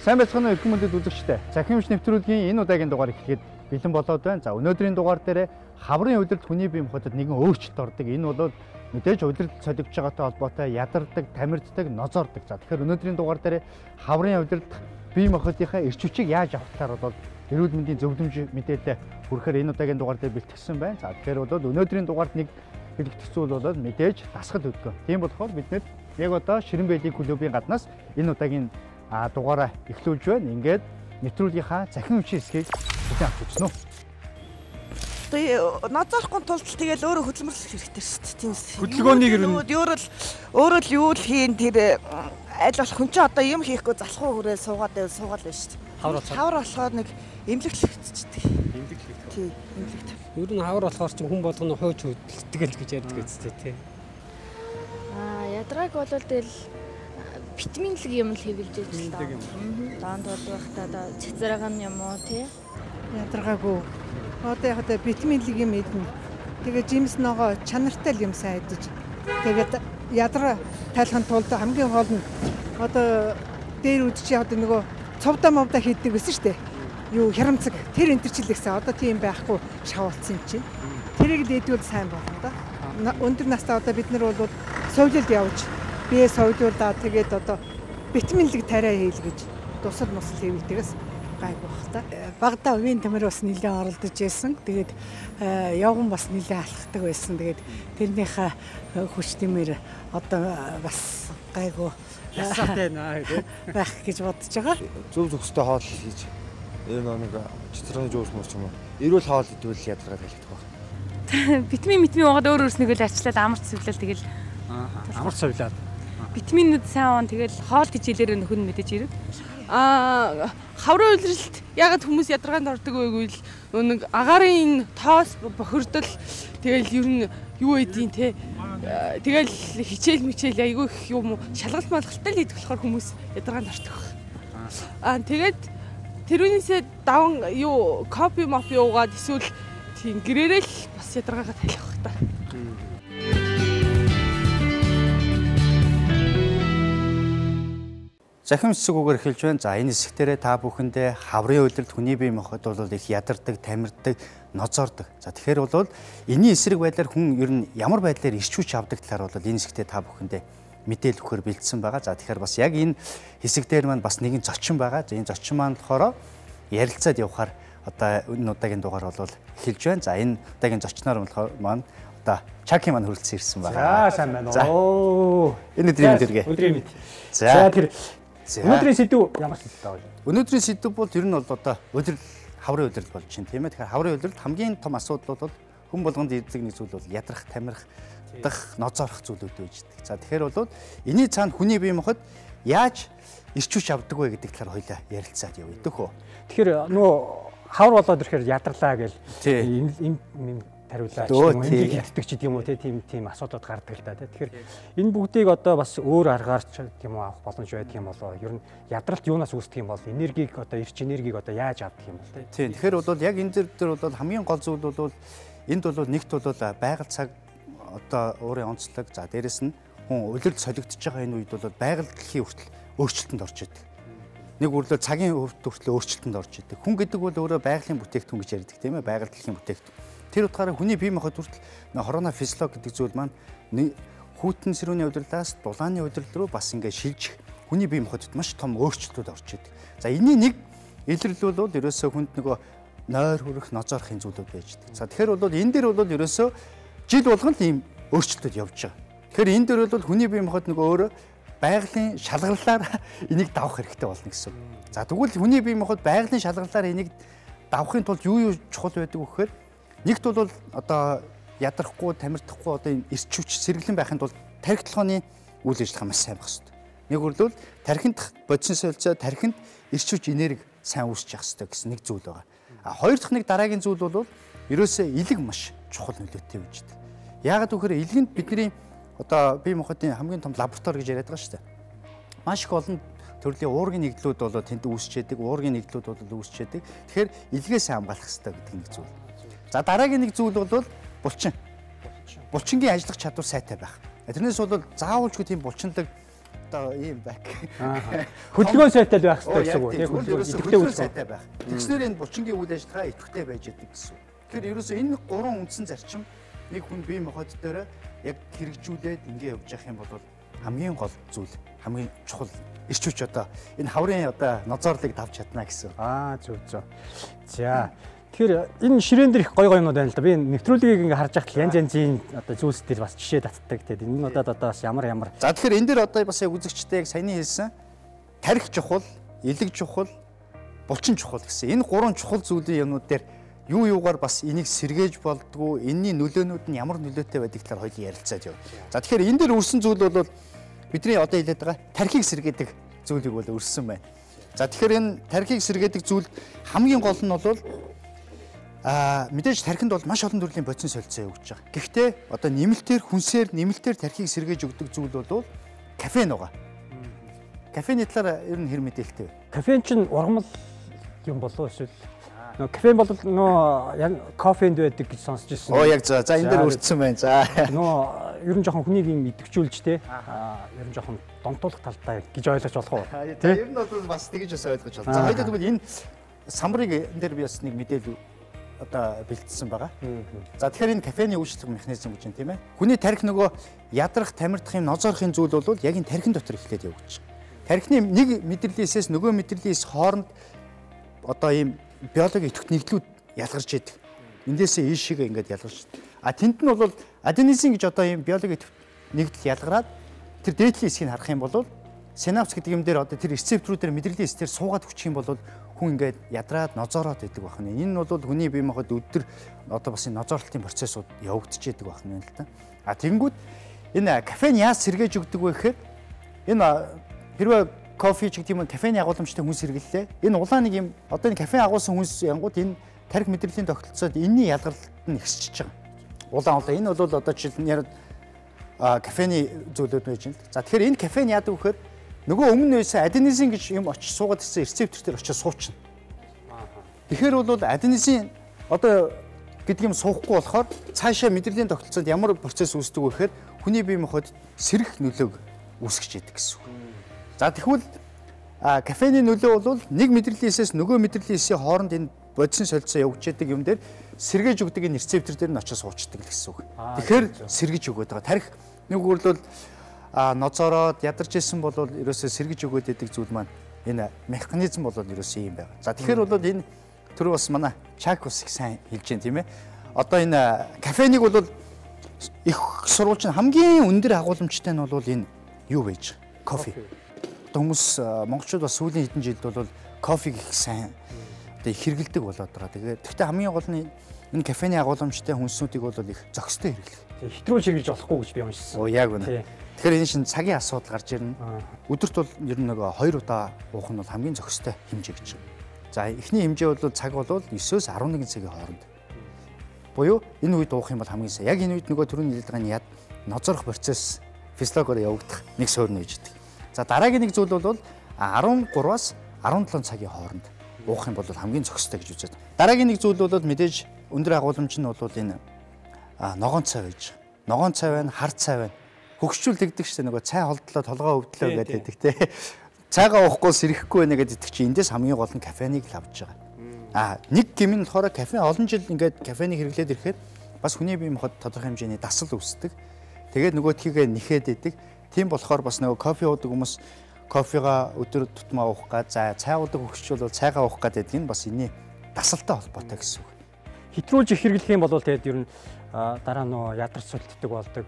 Сайн байцгаана уу эрхэм мөндөд үзэгчдээ. Цахим нэвтрүүлгийн энэ удаагийн дугаар эхлэхэд бэлэн болоод байна. За өнөөдрийн дугаар дээр хаврын удирд хүний бие махбодод нэгэн өөрчлөлт ордог. Энэ бол мэдээж удирд солигдож байгаатай холбоотой ядардаг, тамирддаг, нозоордог. За тэгэхээр өнөөдрийн дугаар дээр хаврын удирд бие махбодынхаа эрч хүчийг яаж авах талаар бол эрүүл мэндийн зөвлөмж мэдээлэл хүрэхээр энэ удаагийн дугаар дээр бэлтгэсэн байна. За тэгэхээр бол өнөөдрийн дугаард нэг хэлэх зүйл бол мэдээж дасгал өгдөгөө. Тийм болохоор бид яг одоо Ширэн Бэлгийн клубын гаднаас энэ удаагийн дугаараа эхлүүлж байна. Ингээд нэвтрүүлгийнхаа захин хүчийн хэсгийг бүхэн авч үзнэ үү. Тэгээ нозоохгүй тулд тэгэл өөрөө хөдөлмөрлөх хэрэгтэй шүү дээ. Тийм үү. Хөдөлгөөнийг өөрөө л юу л хийн тэр аль болох хүн чинь одоо юм хийхгүй залхуу хүрээ суугаад байвал суугаал байна шүү дээ. Хавар болохоор нэг эмнэлэгдчихдэг. Эмнэлэгдэх. Тийм, эмнэлэгдэх. Ер нь хавар болохоор чинь хүн болгоно хойч хөдөлгөл гэж ярьдаг үстэй тий. Ядраг бол тэгэл витаминлэг юм л хэвлэж байгаа юм. Доонд болвохтой одоо цэцэрэгэн юм уу тий? Ядрагаагүй. Одоо яг одоо витаминлэг юм идэнэ. Тэгээ жимс ногоо чанартай юм сайн идэж. Тэгээд ядраа тайлахын тулд хамгийн гол нь одоо дээр үдчи одоо нөгөө цовдоо мовдоо хийдэг гэсэн шүү дээ. Юу хямцэг тэр энтерчлэгсэн одоо тийм байхгүй шавуулсан юм чинь. Тэрийг л идвэл сайн болно да. Өндөр настай одоо бид нар бол совлилд явж бие совлуулаад тэгээд одоо витаминлэг тариа хийл гэж тусал мосл хийвдэгээс гайгүй бах та. Багада үеийн тамир бас нэлээд оролдож байсан. Тэгээд явган бас нэлээд алхахдаг байсан. Тэгээд тэрнийхээ хүч тэмээр одоо бас гайгүй ясаатай наа байх гэж бодож байгаа. Зөв зөвхөстэй хоол хийж энэ нэг цэцэргийн жуус мөрч юм уу. Эрүүл хоол идвэл ядаргаад хэлэгдэх баг. Витамин уугаад өөр өөрснөө л арчлаад амарч цэвлэл тэгэл амар цавлаад. Витаминууд сайн уун тэгэл хоол гэж хэлээр нөхөн мэдээж ирэг. Хаврын үйлрэлт ягаад хүмүүс ядаргаанд ордог вэ гэвэл нэг агарын тоос бохирдол тэгэл ер нь юу эдийн те тэгэл хичээл мичээл айгүй их юм шалгалт малгалттай л идэх болохоор хүмүүс ядаргаанд ордог. Тэгээд тэрүүнээсээ даван юу кофе мофи уугаад эсвэл тийм гэрээрээ л бас ядаргаагаа тайлах байх та. Захим хэсгүүгээр эхэлж байна. За энэ хэсгтэрээ та бүхэндээ хаврын удирд хүний бие махбод бол их ядардаг, тамирддаг, ноцоордог. За тэгэхээр бол энэний эсрэг байдлаар хүн ер нь ямар байдлаар ирч хүч авдаг талаар бол энэ хэсгтээ та бүхэндээ мэдээлэл өгөхөр бэлдсэн байгаа. За тэгэхээр бас яг энэ хэсэгтэр маань бас нэгэн зочин байгаа. За энэ зочин маань болохоор ярилцаад явахаар одоо энэ удаагийн дугаар бол эхэлж байна. За энэ удаагийн зочноор маань одоо Цахим маань хүрэлцэн ирсэн байгаа. За сайн байна уу. Энэ өдрийн мэдэргээ. Өдрийн мэд. За тэр өнөөдрийн сэдв ямар сэдв вэ? Өнөөдрийн сэдв бол ер нь бол одоо удирдал хаврын удирдал болж байна тийм ээ. Тэгэхээр хаврын удирдалд хамгийн том асуудал бол хүн болгонд ирдэг нэг зүйл бол ядрах, тамирах, ноцоорох зүйлүүд байж байгаа. За тэгэхээр бол энэний цаана хүний бие махбод яаж ирч хүч авдаг вэ гэдэг талаар хоёлаа ярилцаад явъя дөхөө. Тэгэхээр нөгөө хавар болоод ирэхээр ядарлаа гэл энэ тариулаа ч юм ч гэдэг юм уу тийм асуудлууд гардаг л да. Тэгэхээр энэ бүгдийг одоо бас өөр аргаар ч тийм үү авах боломж байдаг юм болоо. Ер нь ядралт юунаас үүсдэг юм бол энергийг одоо эрч энергийг одоо яаж авдаг юм бол тийм. Тэгэхээр бол яг энэ дээр бол хамгийн гол зүйл бол энд бол нэгт бол байгаль цаг одоо өөрийн онцлог за дээрэс нь хүн улирд солигдож байгаа энэ үед бол байгаль дэлхийн хүртэл өөрчлөлтөнд орж идэг. Нэг үрлээ цагийн хүртэл өөрчлөлтөнд орж идэг. Хүн гэдэг бол өөрөө байгалийн бүтээгдэхүүн гэж ярьдаг тийм ээ. Байгаль дэлхийн бүтээгдэхүүн. Тэр утгаараа хүний бие махбод хүртэл хорона физиологи гэдэг зүйл маань хүйтэн сэрүүний удирдлаас дулааны удирдал руу бас ингээд шилжих хүний бие махбодод маш том өөрчлөлтүүд орж идэг. За энэний нэг илэрлэл бол ерөөсөө хүнд нөгөө нойр хүрэх, ноцоорохын зүйлүүд байж идэг. За тэгэхээр бол энэ дээр бол ерөөсөө жил болгон ийм өөрчлөлтүүд явж байгаа. Тэгэхээр энэ дээр бол хүний бие махбод нөгөө өөрөө байгалийн шалгарлаар энийг давах хэрэгтэй болно гэсэн. За тэгвэл хүний бие махбод байгалийн шалгарлаар энийг давахын тулд юу чухал байдаг вэ гэхээр нэгт бол одоо ядрахгүй, тамирдахгүй одоо энэ эрч хүч сэргэлэн байхын тулд тархи толгойн үйл ажиллагаа маш сайн байх хэрэгтэй. Нэг үрлэл тархинд бодис солилцоо тархинд эрч хүч энерги сайн үүсэж явах хэрэгтэй гэсэн нэг зүйл байгаа. Хоёр дахь нэг дараагийн зүйл бол ерөөсөө илэг маш чухал нөлөөтэй байж байгаа. Яагаад гэвэл илгэнд бидний одоо бие махбодын хамгийн том лаборатори гэж яриад байгаа шүү дээ. Маш их олон төрлийн уургийн нэгдлүүд бол тэнд үүсчээдэг, уургийн нэгдлүүд бол үүсчээдэг. Тэгэхээр илгээс хамгаалах хэрэгтэй гэдэг нэг зүйл. За дараагийн нэг зүйл бол булчин. Булчингийн ажиллах чадвар сайтай байх. Тэрнээс бол заавалжгүй тийм булчинлаг одоо ийм бак. Хөдөлгөөн сайтай л байх хэрэгтэй гэсэн үг. Яг хөдөлгөөн сайтай байх. Тэгснээр энэ булчингийн үйл ажиллагаа идэвхтэй байж идэг гэсэн. Тэгэхээр ерөөсөө энэ гурван үндсэн зарчим нэг хүн бие махбод дээр яг хэрэгжүүлээд ингэ явж явах юм бол хамгийн гол зүйл, хамгийн чухал ирч хүч одоо энэ хаврын одоо нозоорлыг давж чадна гэсэн. Зөв. За тэгэхээр энэ ширээн дээр их гой юмнууд байна л да. Би нэвтрүүлгийг ингээ харж байхад янз янзын одоо зүйлс дээр бас жишээ татдаг. Тэгээд энэ удаад одоо бас ямар. За тэгэхээр энэ дээр одоо бас яг үзэгчтэй яг саяны хэлсэн тарих чухал, элэг чухал, булчин чухал гэсэн. Энэ гурван чухал зүйлийн юмнууд дээр юугаар бас энийг сэргээж болдгоо, энэний нөлөөнүүд нь ямар нөлөөтэй байдаг талаар хоёул ярилцаад явна. За тэгэхээр энэ дээр өрсөн зүйл бол бидний одоо хэлээд байгаа тархийг сэргээдэг зүйлийг бол өрсөн байна. За тэгэхээр энэ тархийг сэргээдэг зүйл хамгийн гол нь бол мэдээж тархинд бол маш олон төрлийн бодис солилцоо өгч байгаа. Гэхдээ одоо нэмэлтээр хүнсээр нэмэлтээр тархийг сэргээж өгдөг зүйл бол кофеин байгаа. Кофений талаар ер нь хэр мэдээлэлтэй вэ? Кофеин чинь ургамал юм болов эсвэл кофеин бол кофенд байдаг гэж сонсч ирсэн. Яг за энэ дээр өртсөн байна. За ер нь жоохон хүнийг юм идэвхжүүлж те ер нь жоохон донтуулах талтай гэж ойлгож болох уу? Ер нь бол бас тэгж бас ойлгож байна. За хоёул тэгвэл энэ самбарыг энэ дээр би бас нэг мэдээлэл одоо бэлдсэн байгаа. За тэгэхээр энэ кофений үйлчлэх механизм гэж юм тийм ээ. Хүний тархи нөгөө ядрах, тамирдах юм, нозоорохын зүйл бол яг энэ тархин дотор эхлээд явагдаж байгаа. Тархины нэг мэдрэлээсээс нөгөө мэдрэлээс хооронд одоо ийм биологийн идэвхт нэгдлүүд ялгарч идэг. Эндээсээ ийшээгээ ингээд ялгарч. Тэнд нь бол аденизин гэж одоо ийм биологийн идэвхт нэгдэл ялгараад тэр дээдлийн хэсгийг харах юм бол синапс гэдэг юм дээр одоо тэр рецепторуудаар мэдрэлийн хэсгээр суугаад хүчих юм бол хүн ингээд ядраад нозоороод идэг байна. Энэ нь бол хүний бие махбод өдөр одоо бас энэ нозоорлтын процессууд явагдаж идэг байна л да. Тэгэнгүүт энэ кофеин яаж сэргээж өгдөг вэ гэхээр энэ хэрвээ кофе ч гэдэг юм кофений агуулмжтай хүн сэргэллээ. Энэ улаан нэг юм одоо энэ кофеин агуулсан хүнс янгууд энэ тархи мэдрэлийн тогтолцоод энэний ялгарлалт нь ихсэж байгаа. Улаан энэ бол одоо жишээл кофений зүйлүүд байж байна. За тэгэхээр энэ кофеин яадаг вэ гэхээр нөгөө өмнө байсан аденизин гэж юм очиж суугаад ирсэн рецептор дээр очиж суучна. Тэгэхээр бол аденизин одоо гэдэг юм суухгүй болохоор цаашаа мэдрэлийн тогтолцоонд ямар процесс үүсдэг вэ гэхээр хүний бие махбод сэрэх нөлөөг үүсгэж яадаг гэсэн үг. За тэгвэл кофений нөлөө бол нэг мэдрэлийн нөгөө мэдрэлийн хэсгийн хооронд энэ бодисын солилцоо явагдаж байгаа юм дээр сэргээж өгдөг энэ рецептор дээр нь очиж суучдаг гэсэн үг. Тэгэхээр сэргэж өгöd байгаа. Тарих нэг үрлэл нозоороод ядарч исэн бол ерөөсөө сэргэж өгöd байдаг зүйл маань энэ механизм бол ерөөсөө юм байна. За тэгэхээр бол энэ түр бас манай Чакус их сайн хэлж байна тийм ээ. Одоо энэ кофенийг бол их сурвалж хамгийн өндөр агуулмжтай нь бол энэ юу байж байгаа? Кофе. Одоо хүмүүс монголчууд бас сүүлийн хэдэн жилд бол кофег их сайн одоо их хэрэгэлдэг болоод байгаа. Тэгээд гэхдээ хамгийн гол нь энэ кофений агуулмжтай хүнснүүдийг бол их зохистой хэрэглэх. Хэтрүүлж хэрэглэж болохгүй гэж би уншсан. Яг үнэ. Тэгэхээр энэ шин цагийн асуудал гарч ирнэ. Өдөрт бол ер нь нөгөө 2 удаа уух нь бол хамгийн зохистой хэмжээ гэж байна. За эхний хэмжээ бол цаг бол 9-өөс 11 цагийн хооронд. Буюу энэ үед уух юм бол хамгийн сайн. Яг энэ үед нөгөө түрүүний хэлдэг байгаа нозорох процесс физиологиор явагдах нэг суурь нээж идэг. За дараагийн нэг зүйл бол 13-аас 17 цагийн хооронд уух юм бол хамгийн зохистой гэж үзээд. Дараагийн нэг зүйл бол мэдээж өндөр агуулмж нь бол энэ ногоон цай байж байгаа. Ногоон цай байна, хар цай байна. Хөгшчүүл тэгдэг шүү дээ нөгөө цай холдлоо толгоо өвдлөө гэдэг байдаг те. Цайгаа уухгүй сэрэхгүй байна гэдэг чинь эндээс хамгийн гол нь кофенийг л авч байгаа. Нэг гэмн болохоор кофе олон жил ингээд кофенийг хэрэглээд ирэхэд бас хүний бие махбод тодорхой хэмжээний дасал үүсдэг. Тэгээд нөгөөдхийгээ нэхэд идэг. Тийм болохоор бас нөгөө кофе уудаг хүмүүс кофега өдөр тутмаа уух га за цай уудаг хөгшчүүл бол цайгаа уух гэдэг нь бас энэний дасалтай холбоотой гэсэн үг. Хэтрүүлж их хэрэглэх юм бол тэгээд ер нь дараа нөө ядарч сүлддэг болдог.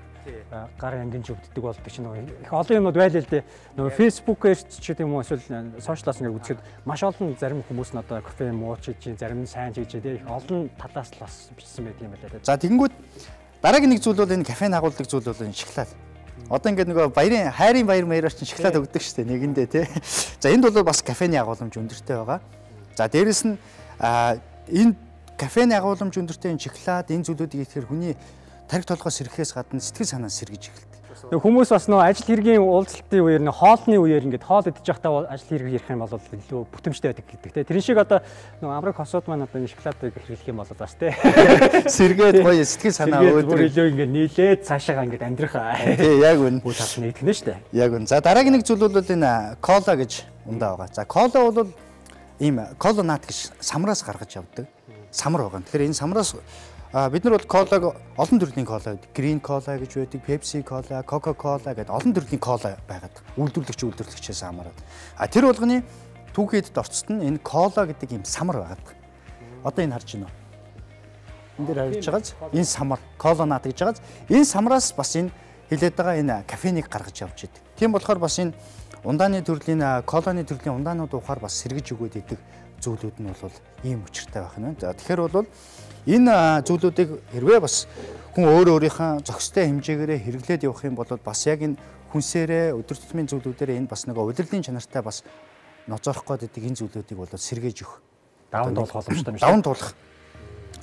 Гар ангинж өвддөг болдог ч нөгөө их олон юмуд байлаа л дээ. Нөгөө фэйсбүүкээр ч гэдэг юм уу эсвэл сошиалаас ингээд үзэхэд маш олон зарим хүмүүс нь одоо кофе мууч хийж, зарим нь сайн хийж дээ. Их олон талаас л бас бичсэн байдаг юм байна лээ. За тэгэнгүүт дараагийн нэг зүйл бол энэ кофеин агуулдаг зүйл бол энэ шоколад. Одоо ингээд нөгөө баярын хайрын баяр маягаар чинь шоколад өгдөг шүү дээ нэгэндээ тий. За энд бол бас кофений агуулмж өндөртэй байгаа. За дээрэс нь энэ кофений агуулмж өндөртэй энэ шоколад энэ зүйлүүдийг ихээр хүний тархи толгой сэрхээс гадна сэтгэл санаа сэргэж эхэлдэг. Хүмүүс бас нөө ажил хэргийн уулзалтын үеэр нөө хоолны үеэр ингээд хоол идэж байхдаа ажил хэрэг ярих юм бол илүү бүтэмжтэй байдаг гэдэг те. Тэрэн шиг одоо нөө амраг хосууд маань одоо шоколадыг хэрэглэх юм бол бас те. Сэргээд гоё сэтгэл санаа өөдрөг илүү ингээд нийлээд цаашаа ингээд амьдрах. Тий, яг үнэ. Бүх тал нэгтгэнэ шүү дээ. Яг үнэ. За дараагийн нэг зүйл бол энэ кола гэж ундаа байгаа. За кола бол ийм колонат гэж самраас гаргаж явдаг. Самар байгаа. Тэгэхээр энэ самраас бид нар бол колаг олон төрлийн кола байдаг. Green кола гэж байдаг, Pepsi кола, Coca-Cola гэдэг олон төрлийн кола байгаад. Үйлдвэрлэгчээс хамаарат. Тэр болгоны түүхийд орцсон нь энэ кола гэдэг ийм самар байгаад. Одоо энэ харж байна уу? Энд дээр харагдаж байгааз энэ самар, колонат гэж байгааз энэ самраас бас энэ хилээд байгаа энэ кофенийг гаргаж явж идэг. Тийм болохоор бас энэ ундааны төрлийн колоны төрлийн ундаанууд ухаар бас сэргэж өгөөд идэг зүйлүүд нь бол ийм учиртай байх нь. За тэгэхээр бол энэ зүйлүүдийг хэрвээ бас хүн өөрийнхөө зохистой хэмжээгээр хэрэглээд явах юм бол бас яг энэ хүнсээрээ өдөр тутмын зүйлүүдээр энэ бас нэг удирдлын чанартай бас ноцоорох гээд идэг энэ зүйлүүдийг бол сэргээж өгөх. Даван туулах боломжтой юм шиг. Даван туулах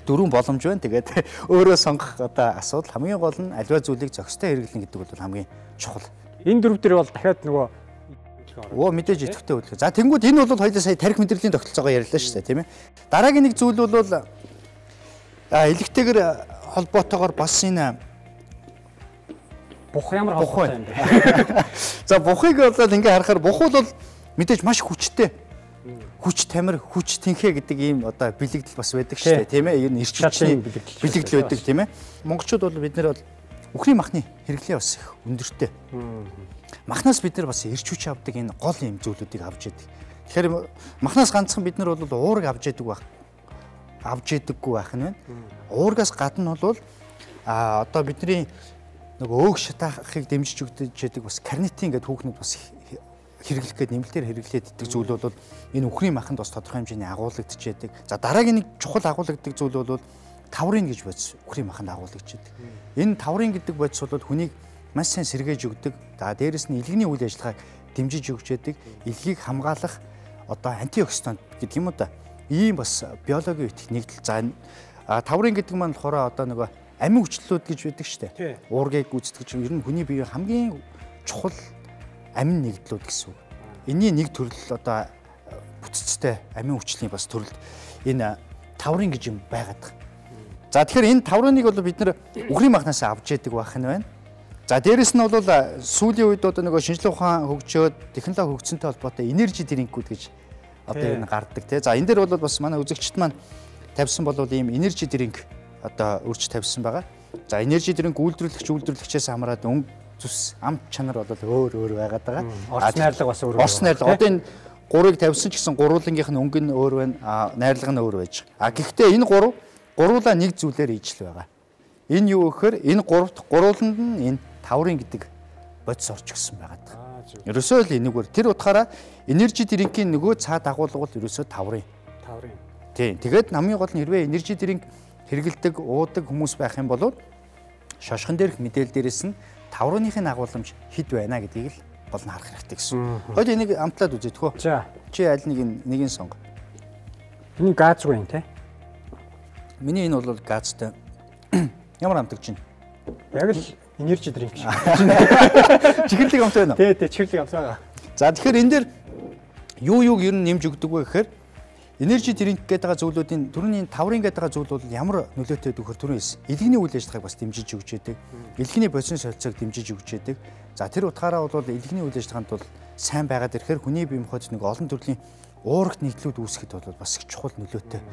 дөрвөн боломж байна. Тэгээд өөрөө сонгох одоо асуудал хамгийн гол нь аливаа зүйлийг зохистой хэрэглэн гэдэг бол хамгийн чухал. Энэ дөрв дээр бол дахиад нөгөө мэдээж идэвхтэй хөдөлгөөн. За тэнгууд энэ бол хоёулаа сая тарих мэдрэлийн тогтолцоогоо ярьлаа шүү дээ, тийм ээ. Дараагийн нэг зүйл бол элэгтэйгэр холбоотойгоор бас энэ бух ямар холбоотой юм бэ? За бухыг бол ингээ харахаар бух бол мэдээж маш хүчтэй. Хүч тамир, хүч тэнхээ гэдэг ийм одоо бэлэгдэл бас байдаг шүү дээ, тийм ээ. Ер нь эрчимчний бэлэгдэл байдаг, тийм ээ. Монголчууд бол бид нар бол үхрийн махны хэрэглээ бас их өндөртэй. Махнаас бид нар бас эрч хүч авдаг энэ гол юм зүйлүүдийг авч яадаг. Тэгэхээр махнаас ганцхан бид нар бол уурыг авч яадаг авч ядаггүй байх нь байна. Уургаас гадна бол одоо бидний нөгөө өөх шатаахыг дэмжиж өгдөж яадаг бас карнитин гэдэг хүүхнүүд бас хэрэглэх гээд нэмэлтээр хэрэглээд идэх зүйл бол энэ үхрийн маханд бас тодорхой хэмжээний агуулгадж яадаг. За дараагийн нэг чухал агуулгаддаг зүйл бол таурин гэж бодис үхрийн маханд агуулгадж яадаг. Энэ таурин гэдэг бодис бол хүнийг маш сайн сэргээж өгдөг. За дээрэс нь илгэний үйл ажиллагааг дэмжиж өгч яадаг. Илгийг хамгаалах одоо антиоксидант гэдэг юм уу да. Ийм бас биологийн үтх нэгдэл. За таурин гэдэг маань болохоор одоо нөгөө амин хүчлэлүүд гэж байдаг шүү дээ. Уургийг гүйцэтгэж ер нь хүний биеийн хамгийн чухал амин нэгдлүүд гэсэн үг. Энийн нэг төрөл одоо бүтцтэй амин хүчлийн бас төрөл энэ таурин гэж юм байгаад байгаа. За тэгэхээр энэ тауриныг бол бид нар үхрийн махнаас авч яадаг байх нь байна. За дээрэс нь бол сүүлийн үед одоо нөгөө шинжилгээ ухаан хөгжөөд технологи хөгжсөнтэй холбоотой энержи дринкүүд гэж одоо энэ гардаг тий. За энэ дээр бол бас манай үзэгчд маань тавьсан бол ийм энержи дринк одоо өрч тавьсан байгаа. За энержи дринк үйлдвэрлэгчээс хамаарат өнгө зүс ам чанар бол өөр байгаад байгаа. Орц найрлага бас өөр. Орц найрлага одоо энэ гурыг тавьсан ч гэсэн гурвуулгийнх нь өнгө нь өөр байна. Найрлага нь өөр байж байгаа. Гэхдээ энэ гурвуулаа нэг зүйлээр ижил байгаа. Энэ юу гэхээр энэ гурвууланд нь энэ таурин гэдэг бодис орж гисэн байгаад байгаа. Ерөөсөө л энэгээр тэр утгаараа энержи дринкийн нөгөө цаа дагуулга бол ерөөсөө таурин. Тийм. Тэгээд хамгийн гол нь хэрвээ энержи дринк хэрэгэлдэг, уудаг хүмүүс байх юм бол шошгон дээрх мэдээлэл дээрээс нь таурныхын агуулмж хэд байна гэдгийг л гол нь харах хэрэгтэй гэсэн. Хоёул энийг амтлаад үзээд хөө. За. Чи аль нэгийг сонго. Энэ газгүй юм те. Миний энэ бол газтай. Ямар амтагч чинь? Яг л энержи дринк шиг. Чихэрлэг амт байна уу? Тий, чихэрлэг амт байгаа. За тэгэхээр энэ дээр юуг ер нь нэмж өгдөг вэ гэхээр энержи дринк гэдэг зүйлүүдийн түрүүний таурин гэдэг зүйл бол ямар нөлөөтэй гэдэг вөхөр түрүүнээс илгэний үйл ажиллагааг бас дэмжиж өгч яадаг. Илгэний бодис солилцоог дэмжиж өгч яадаг. За тэр утгаараа бол илгэний үйл ажиллагаанд бол сайн байгаад ирэхээр хүний бие махбод нэг олон төрлийн уурагт нэгдлүүд үүсгэхэд бол бас их чухал нөлөөтэй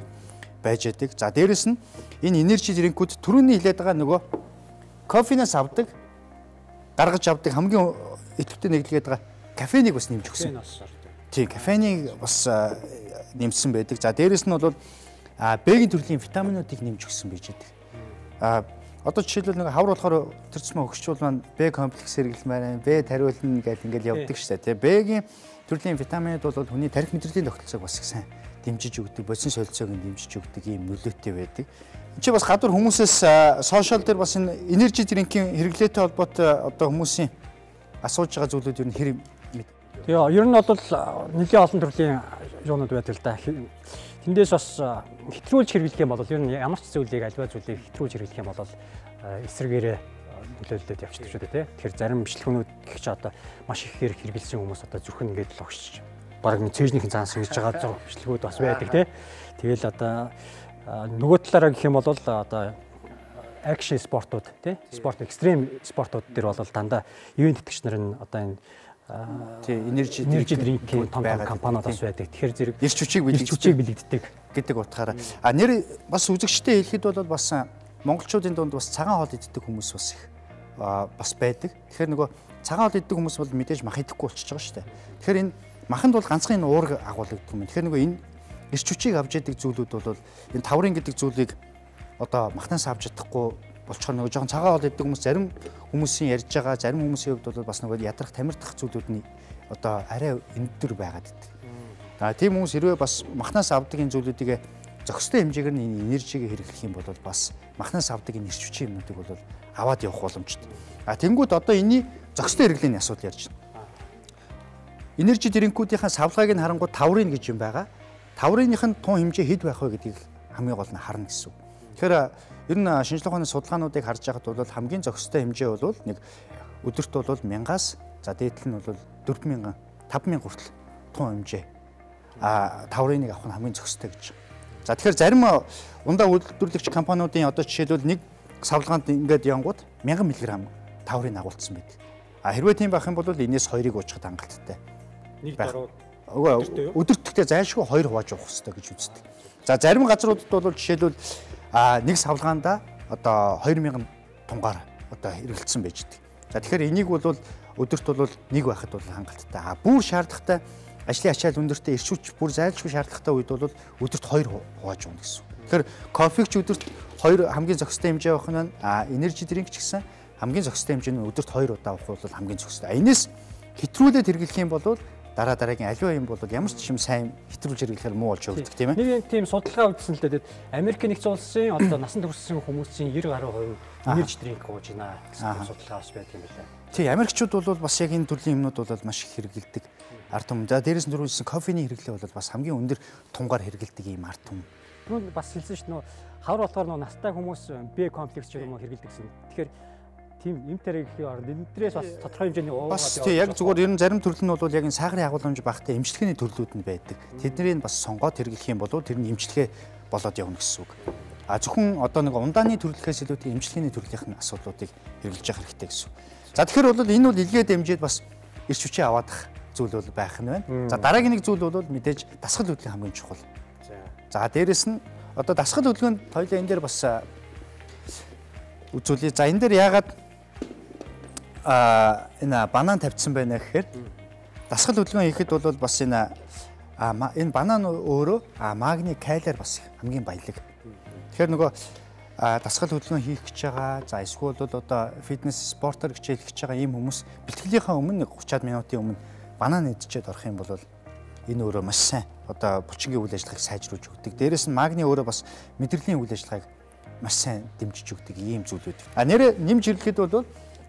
байж яадаг. За дээрэс нь энэ энержи дринкүүд түрүүний хэлээд байгаа нөгөө кофенаас авдаг гаргаж авдаг хамгийн идэвхтэй нэглэгээд байгаа кофенийг бас нэмж өгсөн. Тийм, кофенийг бас нэмсэн байдаг. За дээрэс нь бол Б-ийн төрлийн витаминуудыг нэмж өгсөн байж байдаг. Одоо жишээлбэл нэг хавар болохоор төрцмөө хөгжчүүл маань Б комплекс хэрэглэмээр Б тариулна гэдэг ингээл явдаг шүү дээ. Б-ийн төрлийн витаминууд бол хүний тарих мэдрэлийн тогтолцоог бас их сайн дэмжиж өгдөг, бодис солилцоог нь дэмжиж өгдөг ийм нөлөөтэй байдаг. Энд чи бас гадуур хүмүүсээс сошиал дээр бас энэ энержи дринкийн хэрэглээтэй холбоотой одоо хүмүүсийн асууж байгаа зүйлүүд ер нь хэр Тэгээ ер нь бол нэлийн олон төрлийн юунууд байдаг л да. Тэндээс бас хэтрүүлж хэрэглэх юм бол ер нь ямар ч зүйлийг альва зүйлийг хэтрүүлж хэрэглэх юм бол эсрэгээрээ нөлөөлөлөд явчихдаг шүү дээ, тий. Тэгэхээр зарим бичлэгнүүд гэх чи одоо маш их хэрэгэлсэн хүмүүс одоо зөвхөн ингээд л огшиж баг нэг цэжнийхэн цаанаас ингэж байгаа зураг бичлэгүүд бас байдаг, тий. Тэгэл одоо нөгөө талаараа гэх юм бол одоо акшн спортууд, тий. Спорт экстрим спортууд дээр бол дандаа ивент итгэгч нар нь одоо энэ энержи дринкийн том компаниуд бас байдаг. Тэгэхээр зэрэг эрч хүчийг бэлэгддэг гэдэг утгаараа. Нэр бас үзэгчтэй хэлэхэд бол бас монголчуудын дунд бас цагаан хоол иддэг хүмүүс бас их бас байдаг. Тэгэхээр нөгөө цагаан хоол иддэг хүмүүс бол мэдээж мах идэхгүй болчихж байгаа шүү дээ. Тэгэхээр энэ маханд бол ганцхан энэ уурга агуулдаг юм. Тэгэхээр нөгөө энэ эрч хүчийг авч яадаг зүйлүүд бол энэ таурин гэдэг зүйлийг одоо махнаас авч чадахгүй болчоор нөгөө жоохон цагаан хоол иддэг хүмүүс зарим хүмүүсийн ярьж байгаа зарим хүмүүсийн хувьд бол бас нөгөө ядрах тамирдах зүйлүүд нь одоо арай өндөр байгаад идэг. Тийм хүмүүс хэрвээ бас махнаас авдаг энэ зүйлүүдийг зохистой хэмжээгээр нь энержиг хэрэглэх юм бол бас махнаас авдаг энэ эрч хүчийн юмнуудыг бол аваад явах боломжтой. Тэнгүүд одоо энэний зохистой хэрэглээний асуудал ярьж байна. Энержи дринкүүдийн савлгааг нь харангуй таурин гэж юм байгаа. Тауриных нь тун хэмжээ хэд байх вэ гэдгийг хамгийн гол нь харна гэсэн үг. Тэгэхээр ер нь шинжлэх ухааны судалгаануудыг харж байхад бол хамгийн зохистой хэмжээ бол нэг өдөрт бол 1000-аас за дээдл нь бол 4000 5000 хүртэл тун хэмжээ тауриныг авах нь хамгийн зохистой гэж. За тэгэхээр зарим ундаа үйлдвэрлэгч компаниудын одоо жишээлбэл нэг савлгаанд ингээд янгууд 1000 мг таурин агуулсан байдаг. Хэрвээ тийм байх юм бол энэс хоёрыг уучхад хангалттай. Нэг дараа өдөрт гэхдээ зайлшгүй 2 хувааж явах хэрэгтэй гэж үздэг. За зарим газруудад бол жишээлбэл нэг савлгаанда одоо 2000 тунгаар одоо хэрэгэлсэн байж дээ. За тэгэхээр энийг бол өдөрт бол нэг байхад бол хангалттай. Бүр шаардлагатай ажлын ачаал өндөртэй эрч хүч бүр зайлшгүй шаардлагатай үед бол өдөрт 2 хувааж явна гэсэн. Тэгэхээр кофеч өдөрт 2 хамгийн зохистой хэмжээ авах нь энержи дринк ч гэсэн хамгийн зохистой хэмжээний өдөрт 2 удаа авах бол хамгийн зохистой. Энэс хэтрүүлээд хэрэглэх юм бол дараагийн аливаа юм бол ямар ч юм сайн хэтрүүлж хэрэглэхээр муу болж өгдөг тийм ээ. Нэг тийм судалгаа үзсэн л дээ. Америк нэгдсэн улсын одоо насан туршсан хүмүүсийн 90% энержи дринк ууж байна гэсэн судалгаа бас байдаг юм байна. Тий, Америкчууд бол бас яг энэ төрлийн юмнууд бол маш их хэрэглэдэг ард түмэн. За дээрээс нь дөрөвсөн кофений хэрэглээ бол бас хамгийн өндөр тунгаар хэрэглэдэг юм ард түмэн. Түрүүнд бас хэлсэн шүү дээ. Хавар болохоор настай хүмүүс Б комплекс ч юм уу хэрэглэдэг гэсэн. Тэгэхээр тийм имтэрэг гэх юм эндээс бас тодорхой хэмжээний уугаад бас тий яг зүгээр ер нь зарим төрөл нь бол яг энэ сахарын агуулмж багтай эмчилгээний төрлүүд нь байдаг. Тэднийг бас сонгоод хэрэглэх юм бол тэр нь эмчилгээ болоод явна гэсэн үг. Зөвхөн одоо нэг ундааны төрлөхөөс илүүтэй эмчилгээний төрлийнх нь асуудлуудыг хэрэгжилж явах хэрэгтэй гэсэн. За тэгэхээр бол энэ бол илгээд дэмжиж бас эрч хүчээ аваадах зүйл бол байх нь байна. За дараагийн нэг зүйл бол мэдээж дасгал хөдөлгөөн хамгийн чухал. За дээрэс нь одоо дасгал хөдөлгөөнд хоёлаа энэ дээр бас үзүүлье. За энэ дээр яагаад энэ банан тавьсан байна гэхээр дасгал хөдөлгөөн хийхэд бол бас энэ банан өөрөө магний калиар бас хамгийн баялаг. Тэгэхээр нөгөө дасгал хөдөлгөөн хийх гэж байгаа. За эсвэл бол одоо фитнес спортоор хичээлэх гэж байгаа ийм хүмүүс бэлтгэлийнхаа өмнө 30 минутын өмнө банан идчихэд орох юм бол энэ өөрөө маш сайн одоо булчингийн үйл ажиллагааг сайжруулж өгдөг. Дээрээс нь магний өөрөө бас мэдрэлийн үйл ажиллагааг маш сайн дэмжиж өгдөг ийм зүйлүүд. Нэрэ нэмж ирлэхэд бол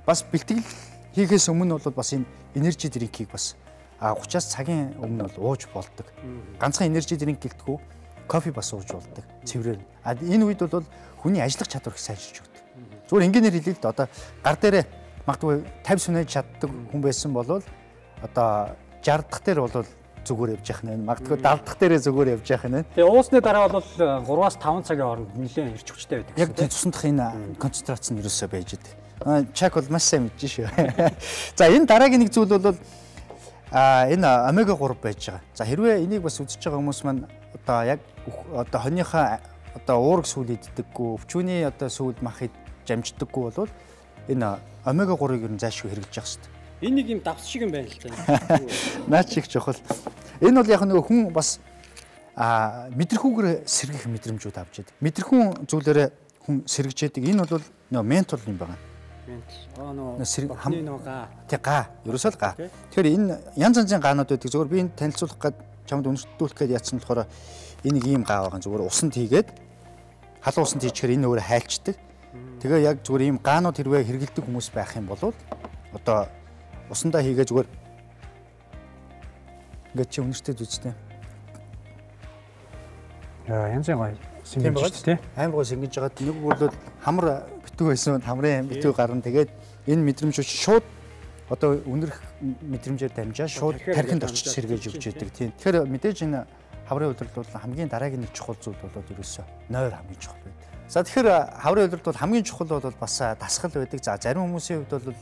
бас бэлтгэл хийхээс өмнө бол бас энэ энержи дринкийг бас 30-аас цагийн өмнө бол ууж болдог. Ганцхан энержи дринк гэлтгүү кофе бас ууж болдог. Цэврээр. Энэ үед бол хүний ажиллах чадвар их сайжирч өгдөг. Зүгээр ингээнээр хэлээ л да одоо гар дээрээ магадгүй 50 сүнэж чаддаг хүн байсан бол одоо 60 дахь дээр бол зүгээр явж явах нь магадгүй 70 дахь дээрээ зүгээр явж явах нь. Тэгээ уусны дараа бол 3-аас 5 цагийн хооронд нэлээд эрч хүчтэй байдаг. Яг тийм цусндах энэ концентрац нь ерөөсөө байж идэг. Чак бол маш сайн мэдэж шүү. За энэ дараагийн нэг зүйл бол энэ омега 3 байж байгаа. За хэрвээ энийг бас үзэж байгаа хүмүүс маань одоо яг одоо хоньныхаа одоо уург сүүл иддэггүй, өвчүүний одоо сүүл мах жамждаггүй бол энэ омега 3-ыг ер нь зайлшгүй хэрэглэж явах хэрэгтэй. Энэ нэг юм давс шиг юм байна л та. Наач их чухал. Энэ бол яг нөгөө хүн бас мэдрэхүүгээр сэргэх мэдрэмжүүд авч яадаг. Мэдрэхүүн зүйлээрээ хүн сэргэж яадаг. Энэ бол нөгөө ментал юм байна. Нөгөө хамны нөгөө га. Тэг га. Ерөөсөө л га. Тэгэхээр энэ янз янзын гаанууд байдаг. Зөвхөн би энэ танилцуулах гээд чамд өнөртүүлэх гээд яатсан болохоор энийг ийм гаа байгаа. Зөвхөн усанд хийгээд халуун усанд хийчихээр энэ өөрөө хайлчдаг. Тэгээ яг зөвхөн ийм гаанууд хэрвээ хэрэгэлдэг хүмүүс байх юм бол одоо усандаа хийгээ зүгээр ингээд чи өнөртөөд үзтээ. Янзын гоё Сингэж шүү дээ. Амар гоо сингэж байгаа. Нэг бол хамар битүү байсан. Хамрын битүү гарна. Тэгээд энэ мэдрэмж шууд одоо үнэрх мэдрэмжээр дамжаа шууд тархинд очиж сэргээж өгч яадаг тийм. Тэгэхээр мэдээж энэ хаврын удирдал бол хамгийн дараагийн нэг чухал зүйл болоод ерөөсөө нойр хамгийн чухал байдаг. За тэгэхээр хаврын удирдал бол хамгийн чухал бол бас дасгал байдаг. За зарим хүмүүсийн хувьд бол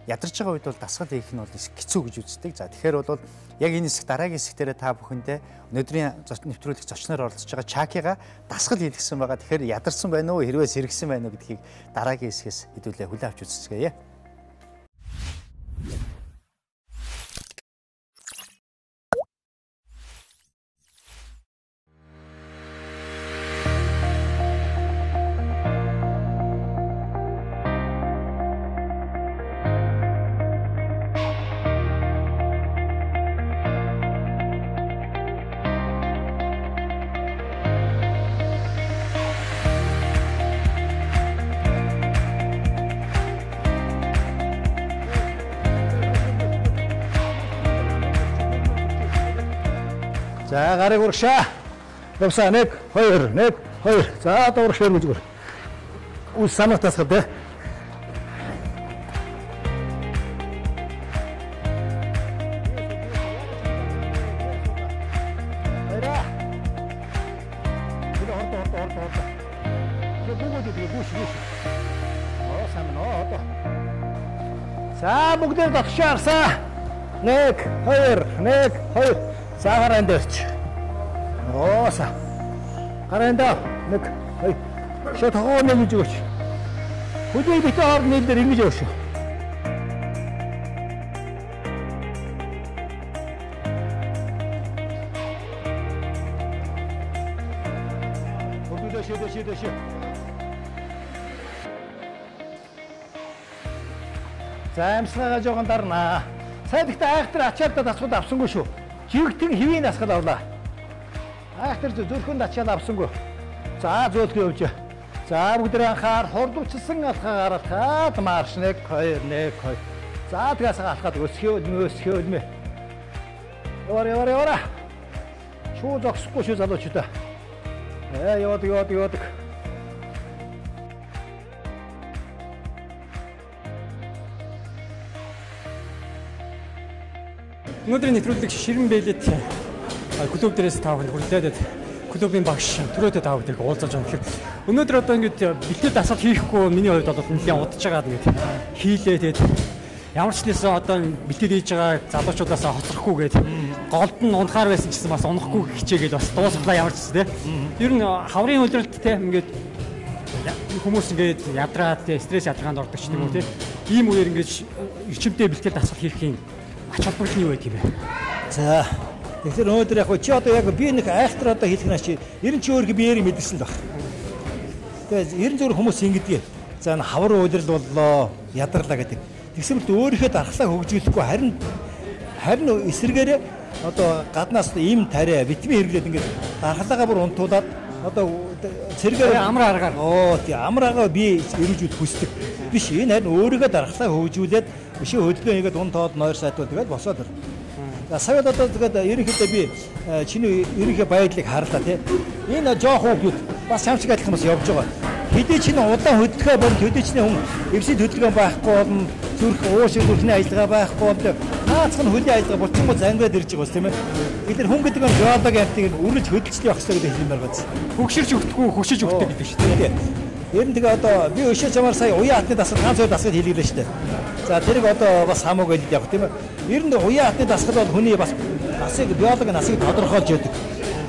ядарч байгаа үед бол дасгал хийх нь бол хэцүү гэж үздэг. За тэгэхээр бол яг энэ хэсэг дараагийн хэсгээрээ та бүхэндээ өнөөдрийн нэвтрүүлэх зочноор оролцож байгаа Чакига дасгал хийлгсэн байгаа. Тэгэхээр ядарсан байна уу, хэрвээ сэргсэн байна уу гэдгийг дараагийн хэсгээс хэдүүлээ хүлээн авч үзцгээе. За гарыг урагшаа. Явсаа 1 2 1 2. За дуурах ширмэж гөр. Үс санаатаас гадаа. Хайра. Тэр орд. Юу бүгд дээ бүш. Оо самноо одоо. За бүгдээ тогшаарсаа. 1 2 1 2. За гараанд ирч. Ооса. Гараанд 1 2. Шот хоо нэг гэж өгч. Хөдөө битээ орд нийлдэр ингэж өгш. Хөдөө шидэ. За амсгаагаа жоохон дарнаа. Сайдагта айхтар ачаалтад асууд авсангүй шүү. Жигтэн хэвийн асгал авлаа. Айхтар зүрхэнд ачаал авсангүй. За зөөлхөн явж. За бүгдээ анхаар хурдвчилсан алхаа гаргахад марш 1 2 1 2. За тэгээс алхаад өсгөө. Яваа. Шууд зогсохгүй шүү залуучуудаа. Яваад. Өнөөдрийн нэвтрүүлэг ширэн бэлэт клуб дээрээс та бүхэнд хүрлээгээд клубын багш төрөөдөө та бүхэнд уулзаж байгаа. Тэгэхээр өнөөдөр одоо ингэж бэлтгэл дасгал хийхгүй миний хувьд бол нэлээд удаж байгаа ингэж хийлээ тэгээд ямар ч нэсэн одоо бэлтгэл хийж байгаа залуучуудаас хоцрохгүй гээд голд нь унахаар байсан гэсэн бас унахгүй хичээгээд бас дуусглаа ямар ч гэсэн тийм. Ер нь хаврын үйлрэлт тийм ингэж хүмүүс ингэж ядраад стресс ядаргаанд ордог ч тийм үү тийм. Ийм үеэр ингэж эрчимтэй бэлтгэл дасгал хийхийн ач холбогдол нь юу байт юм бэ? За тэгэхээр өнөөдөр яг чи одоо яг би нэг айхтар одоо хэлэх нь чи ер нь чи өөрөө биеэр мэдэрсэн л баг. Тэгээд ер нь зөвхөн хүмүүс ингэдэг. За хавар уйлрал боллоо, ядарлаа гэдэг. Тэгсэн мэт өөрийнхөө дархлаа хөгжүүлэхгүй харин эсэргээр одоо гаднаас ийм тариа витамин хэрэглээд ингээд дархлаагаа бүр унтуулад одоо цэргээр амар аргаар тий амар аргаа би эрүүжүүлэх хүсдэг. Биш энэ харин өөрийнхөө дархлаа хөгжүүлээд бишээ хөдөлгөөн хийгээд ун тоод нойр сайтвал тэгээд босоод ир. За сая одоо тэгээд ерөнхийдөө би чиний ерөнхий байдлыг харлаа тий. Энэ жоох хүмүүс бас шамшиг адилхан бас явж байгаа. Хэдий чинь удаан хөдөлгөөн бол хэдий чинь хүн эвсид хөдөлгөөн байхгүй болно. Зүрх уушиг зүрхний ажиллагаа байхгүй болно. Наацхан хөлийн ажиллагаа булчингууд зангиад ирж байгаа тийм ээ. Бид нар хүн гэдэг нь биологи амтыг үргэлж хөдөлж явах хэрэгтэй гэдэг хэлмээр байна. Хөгширч өгдөхгүй хөшиж өгдөг гэдэг шүү дээ. Ер нь тэгээ одоо би өшөө чамаар сая уян хатны дасгал ганц хоёр дасгал хийлгэлээ шүү дээ. За тэрийг одоо бас хамаагүй л явах тийм ээ. Ер нь уян хатны дасгал бол хүний бас насыг биологи насыг тодорхойлж яадаг.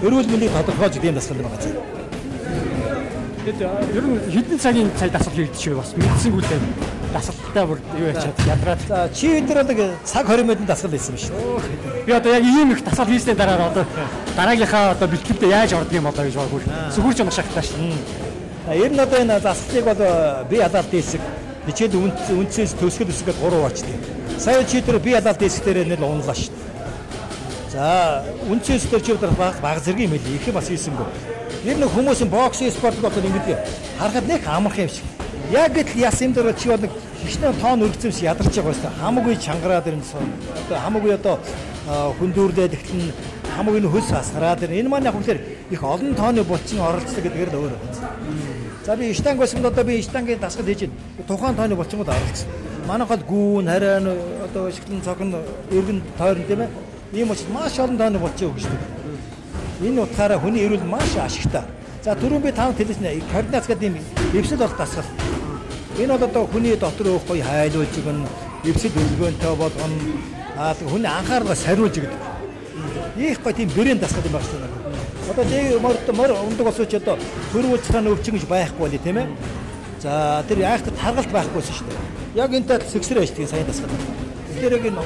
Эрүүл мэндийг тодорхойлж ийм дасгал байгаа чинь. Тэгээд ер нь хэдэн цагийн цай дасгал хийгдэж бас мэдсэнгүүтэй дасгалтай бүр юу ячаад ядраад. За чи өдөр бол цаг 20 минутын дасгал хийсэн ба шүү. Би одоо яг ийм их дасгал хийсний дараа одоо дараагийнхаа одоо бэлтгэлдээ яаж ордог юм болоо гэж байггүй. Сүгүрч унашаахтаа шүү. Ер нь одоо энэ дасгалыг бол би алалт дээсэг хичээл үндсээс төсгөл үсгээд 3 очтыг. Сая чи тэр би алалт дээсэг дээр нэл унлаа шүү. За үндсээс тэр чи баг зэрэг юм хэлээ. Их бас хийсэнгөө. Ер нь хүмүүсийн бокс спорт болоод ингэдэг харахад нэг амарх юм шиг. Яг л яс юм дээр чи бол нэг хичнээн тоон өргөцсөн шиг ядарч байгаа байсан. Хамаагүй чангараад ирэн одоо хамаагүй одоо хүндүүрлээд ихтэн хамаг энэ хөлс хасгараад энэ маань яг үнэхээр их олон тооны булчин оролцдог гэдгээр л өөр байна. За би штанг байсан одоо би штангийн дасгал хийж тухайн тооны булчингууд оролцсон. Манайх бол гүүн, харин одоо шиглэн цогн, эргэн тойрон тийм ээ. Ийм учраас маш олон тооны булчин өгчдөг. Энэ утгаараа хүний эрүүл маш ашигтай. За түрүүн би тав хэлсэн координац гэдэг юм эвсэл бол дасгал. Энэ бол одоо хүний дотор өөх гоё хайлуулж өгнө, эвсэл хөдөлгөөнтэй болгоно. Хүний анхаарлаа сариулж өгдөг. Их гоё тийм брэнд дасгал юм байна шүү дээ. Одоо дэ мөр ундаг болсооч одоо төрөө цаана өвчин гэж байхгүй болий тийм ээ. За тэр яахт таргалт байхгүйсэн шүү дээ. Яг энэтэй сэгсрээ байж тийм сайн дасгал. Тэгэхээр яг энэ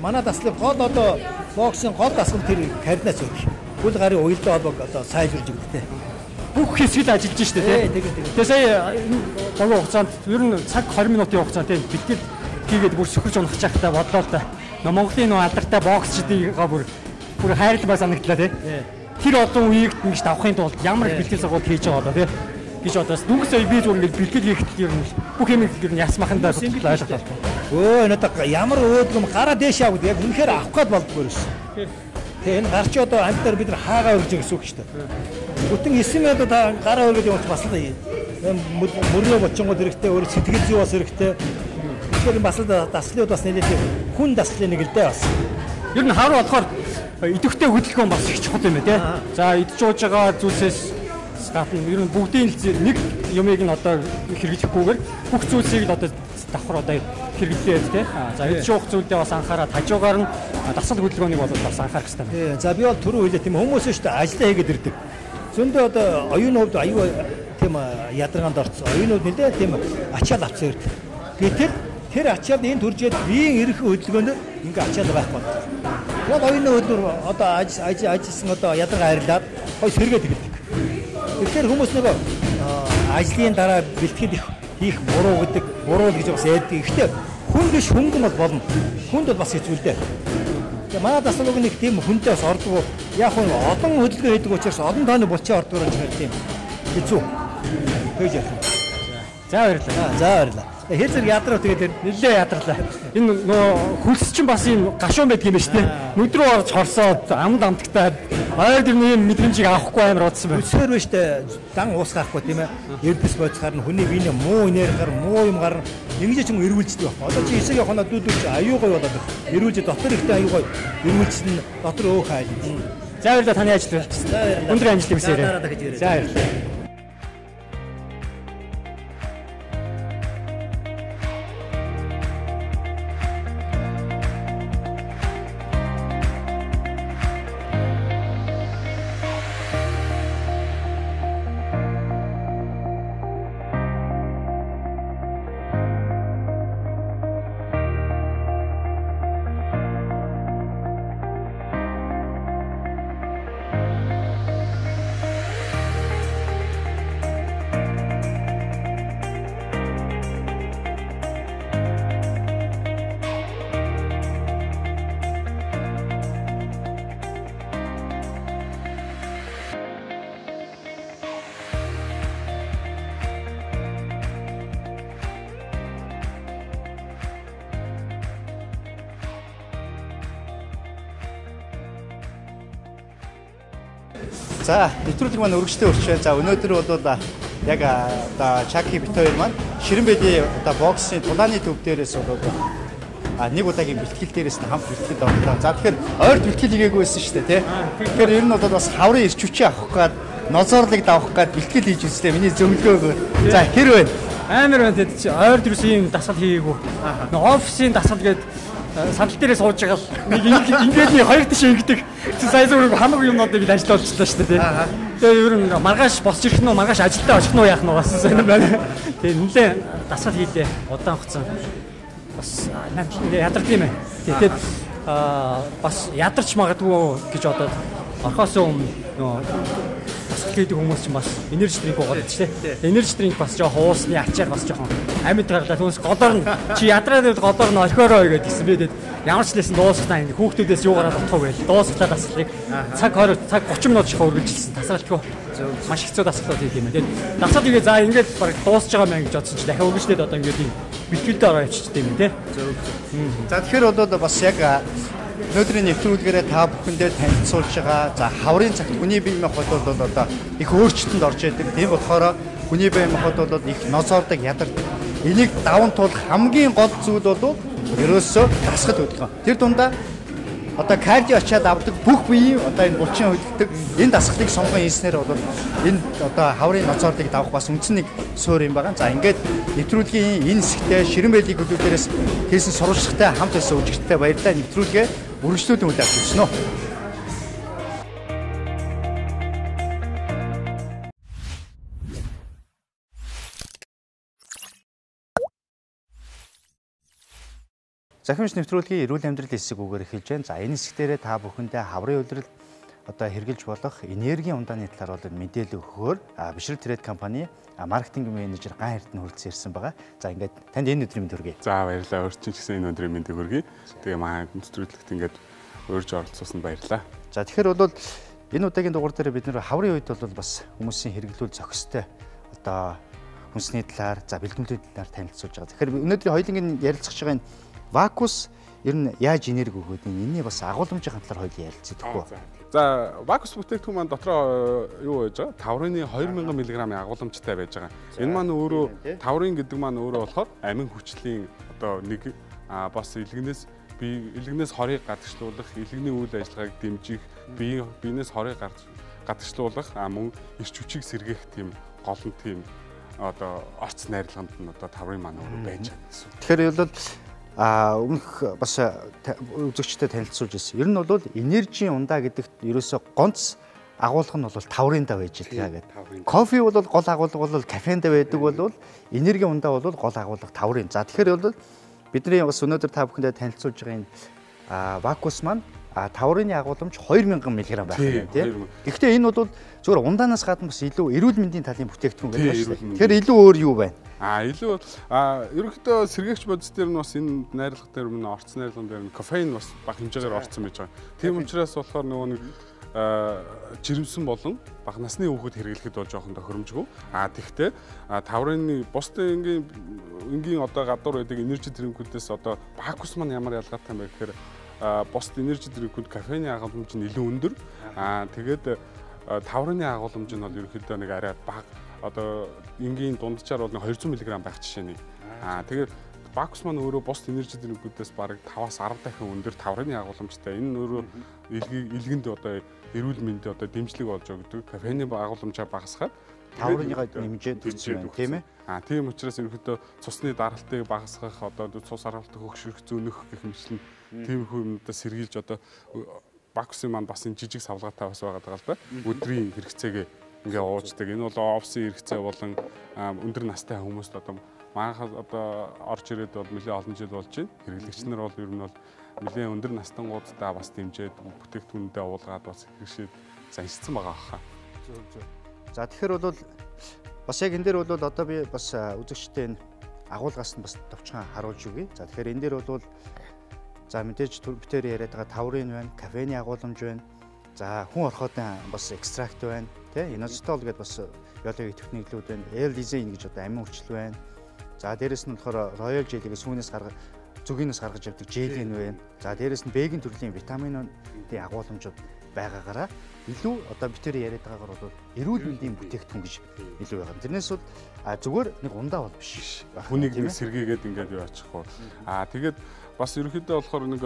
манай даслыг гол одоо боксын гол дасгал тэр координац өгдөг. Бүл гарын уялдаа холбоог одоо сайжруулж өгдөгтэй. Бүх хэсгэл ажиллаж штэ тий. Тэгээ сая багийн хугацаанд ер нь цаг 20 минутын хугацаанд тий бэлтгэл хийгээд бүр сөхөрж унах чахтай бодлоо л да. Монголын нөө алдартай боксчдыгаа бүр хайрлал ба санагдлаа тий. Тэр олон үеийг ингэж давахын тулд ямар их бэлтгэл сургууль хийж байгаа болоо тий. Гэж бодоос дүнгийн сая би зүгээр ингэж бэлтгэл хийхэд ер нь бүх юм ер нь ясмахандаа ойлголоо. Өө энэ ямар өөдгөм гараа дээш явд яг үнэхээр авах гээд болдгоо ерөөс. Тэгээ энэ гарч одоо амт дээр бид нар хаагаа өргөж гэсэн үг шүү дээ. Бүтэн 9 минут гараа өргөж явах бас л мөрөө бочингууд хэрэгтэй, өөр сэтгэл зүй бас хэрэгтэй. Тэгэхээр бас л даслууд бас нэлээд хүн даслын нэг л дээ бас. Ер нь хавар болохоор идэвхтэй хөдөлгөөн бас их чухал юм байна тий. За идж ууж байгаа зүйлсээс гадна ер нь бүгдийн нэг юмыг нь одоо хэрэглэхгүйгээр бүх зүйлсийг л одоо давхар одоо хэрэглээд тий. За идж уух зүйлдээ бас анхаарал хажуугаар нь дасгал хөдөлгөөнийг бол бас анхаарах хэрэгтэй. За би бол түрүү хэлээ тийм хүмүүс шүү дээ ажиллаа хийгээд ирдэг. Зөндөө одоо оюунууд аюу тийм ядаргаанд орцсон. Оюунууд нэлээд тийм ачаал авцсан ирдэг. Гэтэл тэр ачаал энэ төржээд биеийн эрх хөдөлгөөнд ингээ ачаал байхгүй. Яг оюуны хөдөлгөөр одоо ажилласан одоо ядаргаа арилаад хой сэргээд ирдэг. Тэгэхээр хүмүүс нөгөө ажлын дараа бэлтгэл хийх буруу гэдэг буруу гэж бас ярьдаг. Гэхдээ хүн биш хөнгөн бол болно. Хүнд бол бас хэцүү л дээ. Тэгээ манай даслаг нэг тийм хүнтэй бас ордог. Яг нь олон хөдөлгөөн хийдэг учраас олон тооны булчин ордог гэж хэлдэг юм. Хэцүү. Тэгж яах вэ? За баярлалаа. За баярлалаа. Хэр зэрэг ядраа тэгээд нэлээ ядарлаа. Энэ нөө хөлс чинь бас юм гашуун байдаг юм шүү дээ. Нүд рүү орж хорсоод амд амтагтаад ойр дэрний юм мэдрэмжийг авахгүй амар удсан байна. Өсгөр биш дээ. Дан уус гарахгүй тийм ээ. Эрдэс бодсгаар нь хүний биений муу энерги гар муу юм гарна. Ингэж ч юм эргүүлждэг байна. Одоо чи эсэг явахна дүүдүүлж аюу гой болоод эргүүлж дотор ихтэй аюу гой эргүүлсэн дотор өөх хайл. За баярлалаа таны ажил байна. Өндөр амжилт хүсье. За баярлалаа. За нэвтрүүлэг маань өргөжтэй өрчөө. За өнөөдөр бол яг одоо Чаки бит хоёр маань Ширэнбэдийн одоо боксын тулааны төв дээрээс бол нэг удаагийн бэлтгэл дээрээс нь хамт бэлтгэл орлоо. За тэгэхээр ойрт бэлтгэл хийгээгүйсэн шүү дээ тий. Тэгэхээр ер нь бол бас хаврын ирч хүчээ авах гээд нозоорлыг давах гээд бэлтгэл хийж үзлээ. Миний зөвлөгөөгөө. За хэр вэ? Амар байна тий. Ойрт юус ийм дасгал хийгээгүй. Офисын дасгал гээд сандал дээрээ сууж байгаа л нэг ингээд нэг хоёр тишээ ингэдэг. Сая зүгээр хамаг юмнуудыг л ажиллаа болчихлоо шүү дээ. Тэгээ ер нь маргааш босч ирэх нь маргааш ажилдаа очих нь яах нь бас сонир байна. Тэгээ нэлээ дасгал хийлээ. Удаан хугацаа бас ядардаг юм байна. Тэгээд бас ядарч магадгүй гэж бодоод орхоос өмнө дасгал хийдэг хүмүүс ч бас энерги дринк уугаад ч тийм. Энерги дринк бас жоохон уусны ачаар бас жоохон амьд гаргалаа. Түүнээс голоор нь чи ядраад голоор нь орхиороо гэж гисэн бэ. Ямар ч лээсэн дуусгана энэ хүүхдүүдээс юу гараад утгах вэ? Дуусглаа дасгалыг цаг 30 минут шихөө үргэлжилсэн. Тасралтгүй маш хэцүү дасгалууд хийх юм байна. Тэгээд дасгал игээ за ингээд баг дуусж байгаа мэн гэж бодсон чи дахиад үргэлжлээд одоо ингээд юм бэлтгэлдээ ороо явчихдаг юм тий. За тэгэхээр бол бас яг өнөөдрийн нэвтрүүлгээрээ та бүхэндээ танилцуулж байгаа за хаврын цагт хүний бие махбод бол одоо их өөрчлөлтөнд орж идэг. Тийм болохоор хүний бие махбод бол их ноцоордог, ядардаг. Энийг даван туулах хамгийн гол зүйл бол ерөөсөө дасгал хөдөлгөөн. Тэр дундаа одоо кардио ачаад авдаг бүх биеийн одоо энэ булчин хөдөлгдөг энэ дасгалыг сонгон хийснээр бол энэ одоо хаврын ноцоордыг давах бас үндсэн нэг суурь юм байна. За ингээд нэвтрүүлгийн энэ хэсэгтээ Ширэн байлиг хөдөлгөөрөөс хийсэн сурвалжлагатай хамт байсан үжигчтэй баярлалаа. Нэвтрүүлгээ үргэлжлүүлэн үлдээх хүснэ. Цахимч нэвтрүүлгийн эрүүл амьдрал хэсэг үгээр эхэлж байна. За энэ хэсгтэрээ та бүхэндээ хаврын удирдал одоо хэрэгжилж болох энергийн ундааны талаар бол мэдээлэл өгөхөөр Бишрэл Трейд компани маркетинг менежер Ган Эрдэнэ хүрэлцэн ирсэн байгаа. За ингээд танд энэ өдрийн мэнд хүргэе. За баярлалаа. Өөрчн ч гэсэн энэ өдрийн мэндийг хүргэе. Тэгээ манай нэвтрүүлэгт ингээд урьж оролцуулсанд баярлалаа. За тэгэхээр бол энэ удаагийн дугаар дээр бид нэр хаврын үед бол бас хүмүүсийн хэрэглүүл зохистой одоо хүнсний талаар за бэлтгэлтийн талаар танилцуулж байгаа. Тэгэхээр өнөөдрийн хоёулангийн ярилцах байгаа энэ вакус ер нь яаж энерги өгөөд энэний бас агуулмжийн талаар хоёул ярилцъя гэхгүй. За вакус бүтээгдэхүүн маань дотроо юу байж байгаа? Таурины 2000 мг-ийн агуулмжтай байж байгаа. Энэ маань өөрөө таурин гэдэг маань өөрөө болохоор амин хүчлийн одоо нэг бас илгэнээс хорийг гадагшлуулах, илгэний үйл ажиллагааг дэмжих, биенээс хорийг гадагшлуулах мөн эрч хүчийг сэргээх тийм гол нь тийм одоо орц найрлаганд нь одоо таурин маань өөрөө байж байгаа гэсэн. Тэгэхээр бол өмнөх бас үзэгчтэй танилцуулж ирсэн. Ер нь бол энержийн ундаа гэдэгт ерөөсөө гонц агуулга нь бол тауринда байж байгаа гэдэг. Кофе бол гол агуулга бол кафенда байдаг бол энергийн ундаа бол гол агуулга таурин. За тэгэхээр бол бидний бас өнөөдөр та бүхэндээ танилцуулж байгаа энэ вакус маань таурины агуулмж 2000 мг байх юм тийм. Гэхдээ энэ бол зөвхөн ундаанаас гадна бас илүү эрүүл мэндийн талын бүтээгдэхүүн гэдэг байна шүү дээ. Тэгэхээр илүү өөр юу байна? Илүү ерөнхийдөө сэргээгч бодис дээр нь бас энэ найрлагын дээр нь орц найрлагын дээр нь кофеин бас бага хэмжээгээр орцсон байж байгаа. Тийм учраас болохоор нөгөө нэг жирэмсэн болон бага насны хүүхэд хэрэглэхэд бол жоохон тохиромжгүй. Тэгвэл таурины бусдын энгийн одоо гадуур байдаг энержи дринкүүдээс одоо вакус маань ямар ялгаатай юм бэ гэхээр бусд энержи дринкүүд кофеины агуулмж нь илүү өндөр. Тэгээд таурины агуулмж нь бол ерөнхийдөө нэг арай бага одоо энгийн дунджаар бол 200 мг байх жишээ нэг. Тэгээд вакус маань өөрөө бусд энержи дринкүүдээс бараг 5-аас 10 дахин өндөр таурины агуулмжтай. Энэ өөрөө илгэнд одоо эрүүл мэндэд одоо дэмжлэг болж өгдөг. Кофеины агуулмжаа багасгаад таурыныгаа нэмжээд өгсөн тийм ээ. Тийм учраас ерөнхийдөө цусны даралтыг багасгах одоо цус аргалт хөгшрөх зөнөх гэх мэтлэн тиймэрхүү юмудаа сэргийлж одоо вакусын маань бас энэ жижиг савлгаатай бас байгаа л да. Өдрийн хэрэгцээгээ ингээ ууждаг. Энэ бол офисын хэрэгцээ болон өндөр настай хүмүүст одоо манайхаа одоо орж ирээд бол нэлээд олон жил болж байна. Хэрэглэгч нар бол ер нь бол нэлээд өндөр настангуудаа бас дэмжиж бүтээгдэхүүнүүдэд уулгаад бас хэрэгшээд заншилсан байгаа хаа. За тэгэхээр бол бас яг энэ дээр бол одоо би бас үзэгчтэй энэ агуулгаас нь бас товчхон харуулж өгье. За тэгэхээр энэ дээр бол за мэдээж битээр яриад байгаа таурин байна, кофеины агуулмж байна. За хүн орхиодын бас экстракт байна. Тэ иноцитол гэдээ бас биологийн техниклүүд байна. L-лизин гэж одоо амин хүчил байна. За дээрэс нь болохоор роял желийг сүүнээс зүгээс гаргаж явдаг желин байна. За дээрэс нь бэгийн төрлийн витаминын агуулмжууд байгаагаараа илүү одоо битээр яриад байгаагаар бол эрүүл мэндийн бүтээгдэхүүн гэж илүү байгаа. Тэрнээс бол зүгээр нэг ундаа бол биш. Хүнийг нэг сэргийгээд ингээд юу ачихгүй. Тэгээд бас ерөнхийдөө болохоор нэг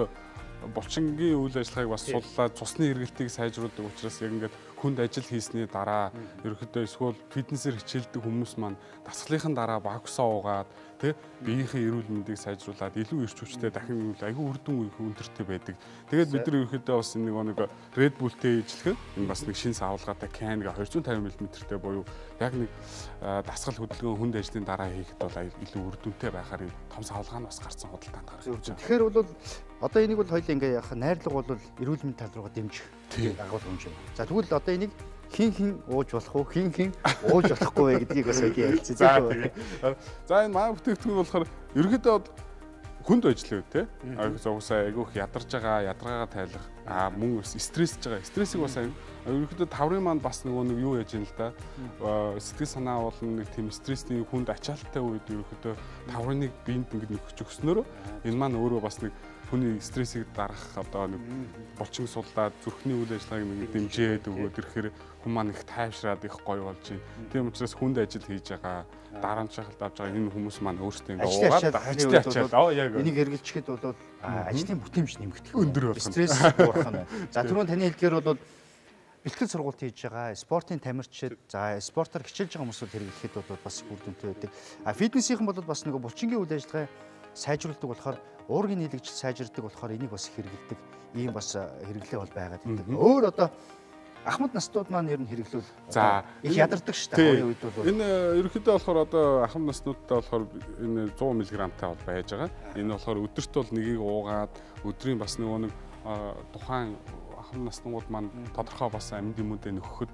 булчингийн үйл ажиллагааг бас суллаад цусны эргэлтийг сайжруулдаг учраас яг ингээд хүнд ажил хийсний дараа ерөнхийдөө эсвэл фитнесээр хичээлдэг хүмүүс маань дасгалынхаа дараа вакусаа уугаад тэг биеийнхээ эрүүл мэндийг сайжруулад илүү эрч хүчтэй дахин айгүй үр дүн өндөртэй байдаг. Тэгээд бид нар ерөнхийдөө бас нэг Red Bull-тэй ижлэх энэ бас нэг шинэ савлгаатай can 250 мл-тэй буюу яг нэг дасгал хөдөлгөөн хүнд ажлын дараа хийхэд бол илүү үр дүнтэй байхаар том савлгаа нь бас гарсан худалдаанд гарч ирж байгаа. Тэгэхээр бол одоо энийг бол хоёул ингээ яхаа найрлага бол эрүүл мэнд тал руугаа дэмжих агуулмж байна. За тэгвэл одоо энийг хин ууж болох уу, хин ууж болохгүй вэ гэдгийг бас яг ярилцъя. За энэ манай бүтээгдэхүүн болохоор ерөнхийдөө хүнд ажиллав тий. Угсаа айгүйх ядарж байгаа, ядаргаагаа тайлах Мөн стрессж байгаа. Стрессийг бас ерөнхийдөө таврын маань бас нөгөө нэг юу яаж юм л да. Сэтгэл санаа болон нэг тийм стрессний хүнд ачаалттай үед ерөнхийдөө таврыныг биед ингэж нөхөж өгснөөр энэ маань өөрөө бас нэг хүний стрессийг дарах одоо нэг булчин суллаад зүрхний үйл ажиллагааг нэг дэмжээд өгөөд ирэхээр хүн маань их тайвшраад их гоё болж байна. Тийм учраас хүнд ажил хийж байгаа, дарамжаалт авч байгаа энэ хүмүүс маань өөрсдөө ингээ уугаад ажлын ачаал яг энийг хэрэглэчихэд бол ажлын бүтээмж нэмэгдэх өндөр болох. Стресс буурах нь. За түрүүн таны хэлдгээр бол бэлтгэл сургалт хийж байгаа, спортын тамирчид, за спортоор хичээлж байгаа хүмүүсүүд хэрэглэхэд бол бас үр дүнтэй байдаг. Фитнесийнхэн бол бас нэг булчингийн үйл ажиллагаа сайжруулдаг болохоор уургийн нийлэгжил сайжирдаг болохоор энийг бас хэрэглэдэг. Ийм бас хэрэглээ бол байгаад байдаг. Өөр одоо ахмад настууд маань ер нь хэрэглүүл их ядардаг шүү дээ. Хоёрын үед бол энэ ерөнхийдөө болохоор одоо ахмад наснуудтай болохоор энэ 100 мг-тай бол байж байгаа. Энэ болохоор өдөрт бол нэгийг уугаад өдрийн бас нөгөө нэг тухайн ахмад наснууд маань тодорхой бас амьд юмудаа нөхөхөд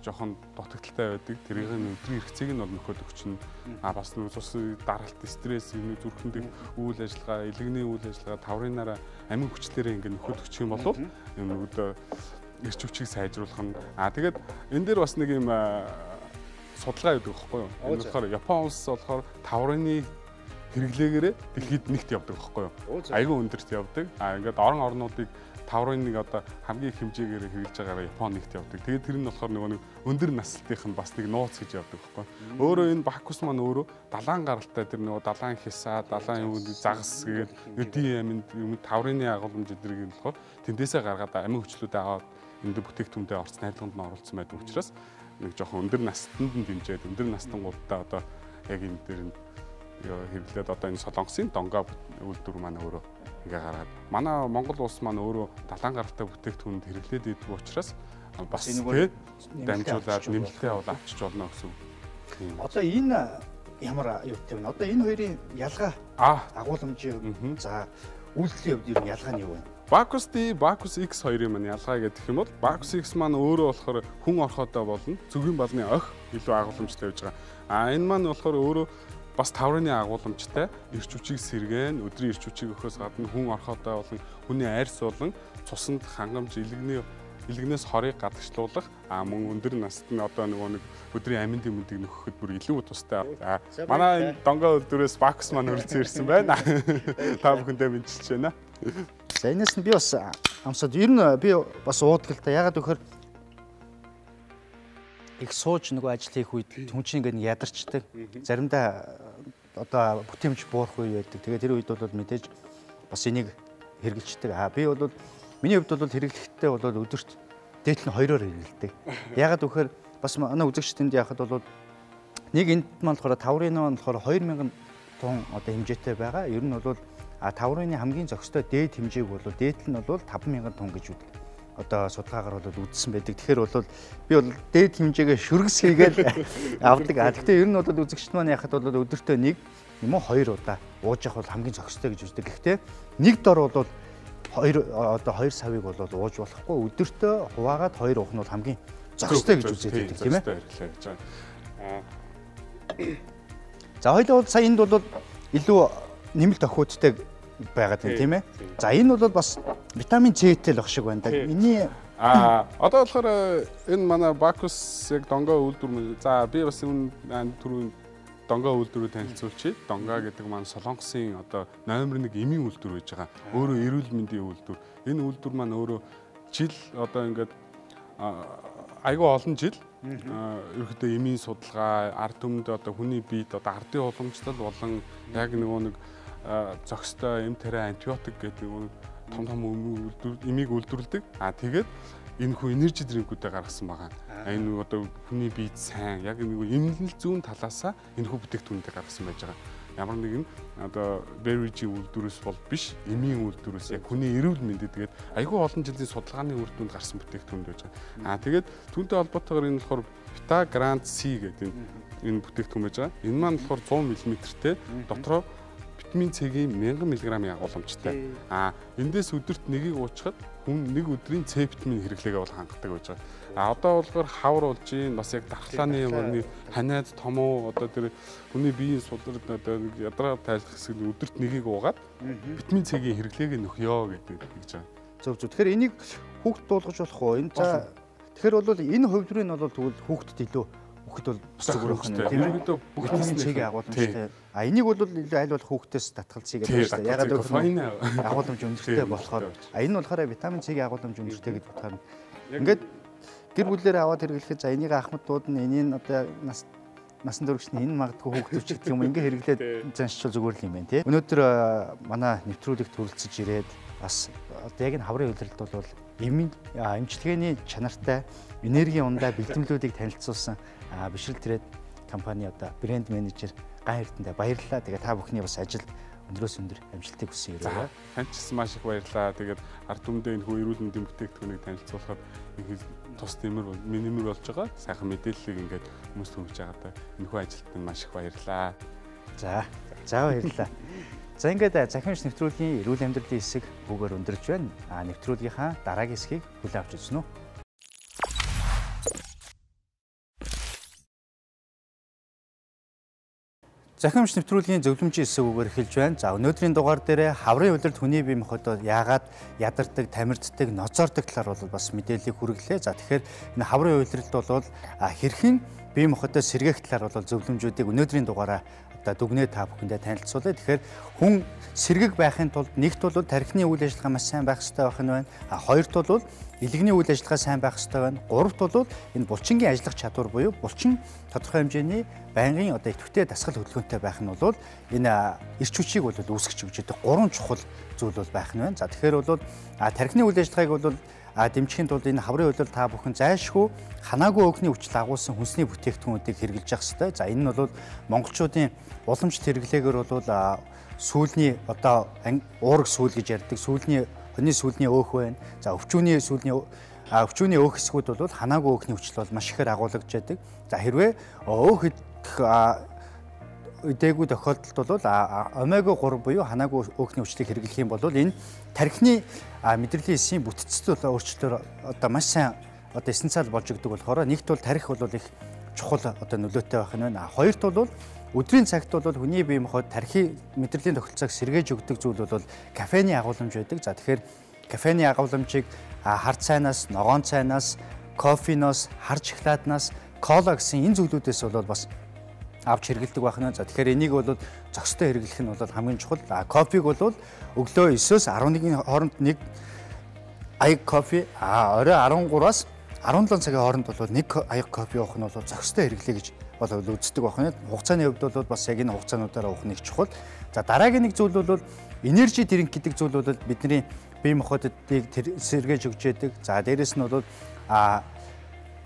жоохон дутагдaltaй байдаг. Тэрийг нь өдрийн хэрэгцээг нь бол нөхөд өгчнө. Бас нэг цус даралт, стресс, нэг зүрхэнд үйл ажиллагаа, илгэний үйл ажиллагаа, таврынаараа амин хүчлээрээ ингээд нөхөд өгчих юм бол энэ өдөө эрч хүчийг сайжруулах нь. Тэгээд энэ дээр бас нэг юм судалгаа өгдөг байхгүй юу? Энэ болохоор Япон улс болохоор таврын хэрэглээгээрээ дэлхийд нэгт явдаг байхгүй юу? Айгүй өндөрт явдаг. Ингээд орон орнуудыг таврын нэг одоо хамгийн их хэмжээгээр хэрэглэж байгаагаар Япон нэгт явдаг. Тэгээд тэр нь болохоор нөгөө нэг өндөр наслтынх нь бас нэг нууц гэж явдаг байхгүй. Өөрөө энэ бакус маань өөрөө далайн гаралтай тэр нөгөө далайн хисаа, далайн юм загас гээд өдийн аминд юм таврын агуулмж эдэрийг болохоор тэндээсээ гаргаад амин хүчлүүдээ аваад энэ бүтээгдэхүүндээ орц найдварт нь оруулсан байдаг учраас нэг жоохон өндөр настанд нь дэмжиж өндөр настангуудтай одоо яг энэ дээр нь хэрэглээд одоо энэ солонгосын донгаа үйлдвэр маань өөрөө ингээ гаргаад манай Монгол улс маань өөрөө далайн гаралтай бүтээгдэхүүнд хэрэглээд идэг учраас бас тэгээд дамжуулаад нэмэлтээ бол авчиж болно гэсэн үг. Одоо энэ ямар юу гэв нь одоо энэ хоёрын ялгаа агуулмжийн за үйлдлийн хувьд ер нь ялгаа нь юу вэ? Bacchus D, Bacchus X хоёрын маань ялгаа гэдэг юм бол Bacchus X маань өөрөө болохоор хүн орхиодоо болно. Зүгийн балны охь илүү агуулмжтай байж байгаа. Энэ маань болохоор өөрөө бас таврын агуулмжтай эрч хүчийг сэргээн өдрийн эрч хүчийг өгөхөөс гадна хүн орхиодоо болон хүний арьс болон цуснд хангамж илгнээс хорийг гадагшлуулах мөн өндөр наст нь одоо нэг өдрийн аминд юмдыг нөхөхөд бүр илүү тустай. Манай донгоо үйлдвэрээс Bacchus маань хөрөлцөн ирсэн байна. Та бүхэндээ мэдчилж байна. За энэс нь би бас амсаад ер нь би бас уудаг л та. Ягаад гэхээр их сууж нөгөө ажил хийх үед хүн чинь ингээд ядарчдаг. Заримдаа одоо бүтээмж буурах үе байдаг. Тэгээд тэр үед бол мэдээж бас энийг хэрэгжилчдэг. Би бол миний хувьд бол хэрэглэхдээ бол өдөрт дээдлэн 2-оор хэрэглэдэг. Ягаад гэхээр бас манай үзэгчдэнд яхад бол нэг энд маань болохоор таврын нь болохоор 2000 тонн одоо хэмжээтэй байгаа. Ер нь бол таврын хамгийн зохистой дээд хэмжээг бол дээдл нь бол 5000 тонн гэж үүдэг. Одоо судалгаагаар бол үзсэн байдаг. Тэгэхээр бол би бол дээд хэмжээгээ шүргэс хийгээл авдаг. Гэхдээ ер нь бол үзэгчд маань яхад бол өдөртөө 1 юм уу 2 удаа ууж явах бол хамгийн зохистой гэж үздэг. Гэхдээ нэг дор бол 2 савыг бол ууж болохгүй. Өдөртөө хуваагаад 2 уух нь бол хамгийн зохистой гэж үзээд байдаг тийм ээ. За хоёул бол сая энд бол илүү нэмэлт охиудтай байгаад байна тийм ээ. За энэ бол бас витамин Цтэй л ах шиг байна да. Эний одоо болохоор энэ манай Bacchus яг донгоо үйлдвэр. За би бас энэ түрүүн донгоо үйлдвэрүүд танилцуулчих. Донгоо гэдэг маань Солонгосын одоо номер 1 эмийн үйлдвэр байж байгаа. Өөрөө эрүүл мэндийн үйлдвэр. Энэ үйлдвэр маань өөрөө жил одоо ингээд айгүй олон жил ерөөдөө эмийн судалгаа, ард түмэнд одоо хүний биед одоо ардын уламжлал болон яг нэг зохистой эм тариа антибиотик гэдэг том эмийг үйлдвэрлэдэг. Тэгээд энэ хүн энержи дринкүүдээ гаргасан байгаа. Энэ одоо хүний биед сайн яг эмнэлэл зүүн талаасаа энэ хүн бүтээгдэхүүнүүдээ гаргасан байж байгаа. Ямар нэгэн одоо beverage үйлдвэрээс бол биш, эмийн үйлдвэрээс яг хүний эрүүл мэндэд тэгээд айгүй олон жилийн судалгааны үр дүнд гарсан бүтээгдэхүүн байж байгаа. Тэгээд түүнтэй холбоотойгоор энэ болохоор Vita Grand C гэдэг энэ бүтээгдэхүүн байж байгаа. Энэ маань болохоор 100 мм-тэй дотроо витамин С-ийн 1000 мг агуулмжтай. Эндээс өдөрт нэгийг уучхад хүн нэг өдрийн С витамин хэрэглээгээ бол хангадаг байж байгаа. Одоо болохоор хавар болж ийн бас яг дархлааны юмны ханаад томоо одоо тэр хүний биеийн судрад одоо ядраа тайлах хэсэг өдөрт нэгийг уугаад витамин С-ийн хэрэглээгээ нөхё гэдэг гэж байгаа. Зөв. Тэгэхээр энийг хүүхд дуулгаж болох уу? Энэ за тэгэхээр бол энэ хувьдрыг нь бол тэгвэл хүүхдэд илүү хүүхэд бол зүгээр байх нь тийм ээ. Бүгдний цэгийн агуулмжтай. Энийг бол аль болох хүүхдээс татгалзъя гэдэг байна шүү дээ. Ягаад гэвэл агуулмж өндөртэй болохоор энэ нь болохоор витамин С-ийн агуулмж өндөртэй гэдэг утгаар нь ингээд гэр бүлээр аваад хэрэглэхэд за энийг ахмадууд нь энийг одоо насан туршид энэ магадгүй хүүхдүүд ч гэх юм ингээ хэрэглээд заншчул зүгээр л юм байна тий. Өнөөдөр манай нэвтрүүлэгт хүрэлцэж ирээд бас одоо яг энэ хаврын үйлрэлт бол эмчилгээний чанартай энерги ундаа бэлтгэлүүдийг танилцуулсан бишрэл трейд компани одоо брэнд менежер Ган Эрдэнэтэй баярлалаа. Тэгээ та бүхний бас ажил өндрөөс өндөр амжилтыг хүсье өрөөгөө. Танд ч маш их баярлалаа. Тэгээд ард түмэндээ энэ хүү эрүүл мэндийн бүтээгдэхүүнийг танилцуулахад их тус нэмэр болж байгаа. Сайхан мэдээллийг ингээд хүмүүст хүргэж байгаадаа энэ хүү ажилтнад маш их баярлалаа. За баярлалаа. За ингээд Цахим нэвтрүүлгийн эрүүл амьдралын хэсэг бүгээр өндөрж байна. Нэвтрүүлгийнхаа дараагийн хэсгийг хүлээн авч үзсэн үү? Цахим нэвтрүүлгийн зөвлөмжийн хэсэг бүгээр эхэлж байна. За өнөөдрийн дугаар дээр хаврын үйлрэлт хүний бие махбод яагаад ядардаг, тамирддаг, ноцоордог талаар бол бас мэдээллийг хүргэлээ. За тэгэхээр энэ хаврын үйлрэлт бол хэрхэн бие махбодоо сэргээх талаар бол зөвлөмжүүдийг өнөөдрийн дугаараа дүгнээ та бүхэндээ танилцуулъя. Тэгэхээр хүн сэргэг байхын тулд нэгт бол тархины үйл ажиллагаа маш сайн байх хэрэгтэй байх нь байна. Хоёрт бол илгэний үйл ажиллагаа сайн байх хэрэгтэй байна. Гуравт бол энэ булчингийн ажиллах чадвар буюу булчин тодорхой хэмжээний байнгын одоо идэвхтэй дасгал хөдөлгөөнтэй байх нь бол энэ эрч хүчийг бол үүсгэж өгч байгаа гурван чухал зүйл бол байх нь байна. За тэгэхээр бол тархины үйл ажиллагааг бол дэмжихийн тулд энэ хаврын үйлрэлт та бүхэн зайлшгүй ханаагүй өөхний хүчил агуулсан хүнсний бүтээгдэхүүнүүдийг хэрэглэж явах хэрэгтэй. За энэ нь бол монголчуудын уламжлалт хэрэглээгээр бол сүүлний одоо уурэг сүүл гэж ярьдаг сүүлний хоньны сүүлний өөх байна. За өвчүүний өөх хэсгүүд бол ханаагүй өөхний хүчил бол маш ихээр агуулж байдаг. За хэрвээ өөх үдээгүй тохиолдолд бол омега 3 буюу ханаагүй өөхний хүчлийг хэрэглэх юм бол энэ тархины мэдрэлийн эсийн бүтцэд өөрчлөлтөөр одоо маш сайн одоо эссенциал болж өгдөг болохоор нэгт бол тарих бол их чухал одоо нөлөөтэй байх нь байна. Хоёрт бол өдрийн цагт бол хүний бие махбод тархи мэдрэлийн тохиролцоог сэргээж өгдөг зүйл бол кофеины агуулмж байдаг. За тэгэхээр кофеины агуулмжийг хар цайнаас, ногоон цайнаас, кофеноос, хар шоколаднаас, кола гэсэн энэ зүйлүүдээс бол бас авч хэрэглэдэг байх нь. За тэгэхээр энийг бол зөкстэй хэрэглэх нь бол хамгийн чухал. Кофег бол өглөө 9-өөс 11-ийн хооронд нэг аяг кофе, орой 13-аас 17 цагийн хооронд бол нэг аяг кофе уух нь бол зөкстэй хэрэглэе гэж бол үздэг байх нь. Хугацааны хувьд бол бас яг энэ хугацаануудаараа уух нэг чухал. За дараагийн нэг зүйл бол энержи дринк гэдэг зүйл бол бидний бие махбодыг сэргээж өгч яадаг. За дээрэс нь бол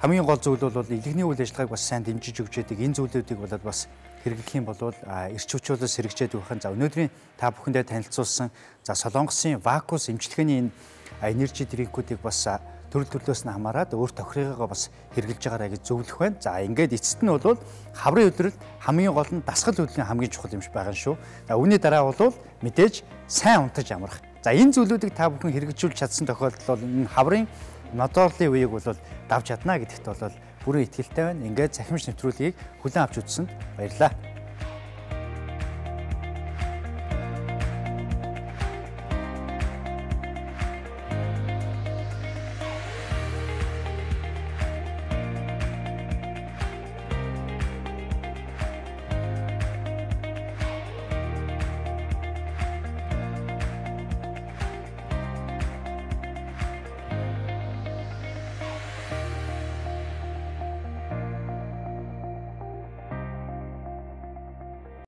хамгийн гол зүйл бол илгэний үйл ажиллагааг бас сайн дэмжиж өгч яадаг. Энэ зүйлүүдийг бол бас хэрэглэх юм бол эрч хүчөөс сэргэж яддаг байх. За өнөөдрийн та бүхэндээ танилцуулсан за Солонгосын вакус эмчилгээний энэ энержи дринкүүдийг бас төрөл төрлөөс нь хамаарат өөр тохиргоогоо бас хэрэгжилж байгаарай гэж зөвлөх байна. За ингээд эцэст нь бол хаврын үйлрэлт хамгийн гол нь дасгал хөдөлгөөн хамгийн чухал юм шиг байгаа шүү. За үүний дараа бол мэдээж сайн унтаж амрах. За энэ зүйлүүдийг та бүхэн хэрэгжүүлж чадсан тохиолдолд бол энэ хаврын нодоорлын үеийг бол давж чадна гэдэгт бол бүрэн итгэлтэй байна. Ингээд Цахим нэвтрүүлгийг хүлээн авч үзсэнд баярлалаа.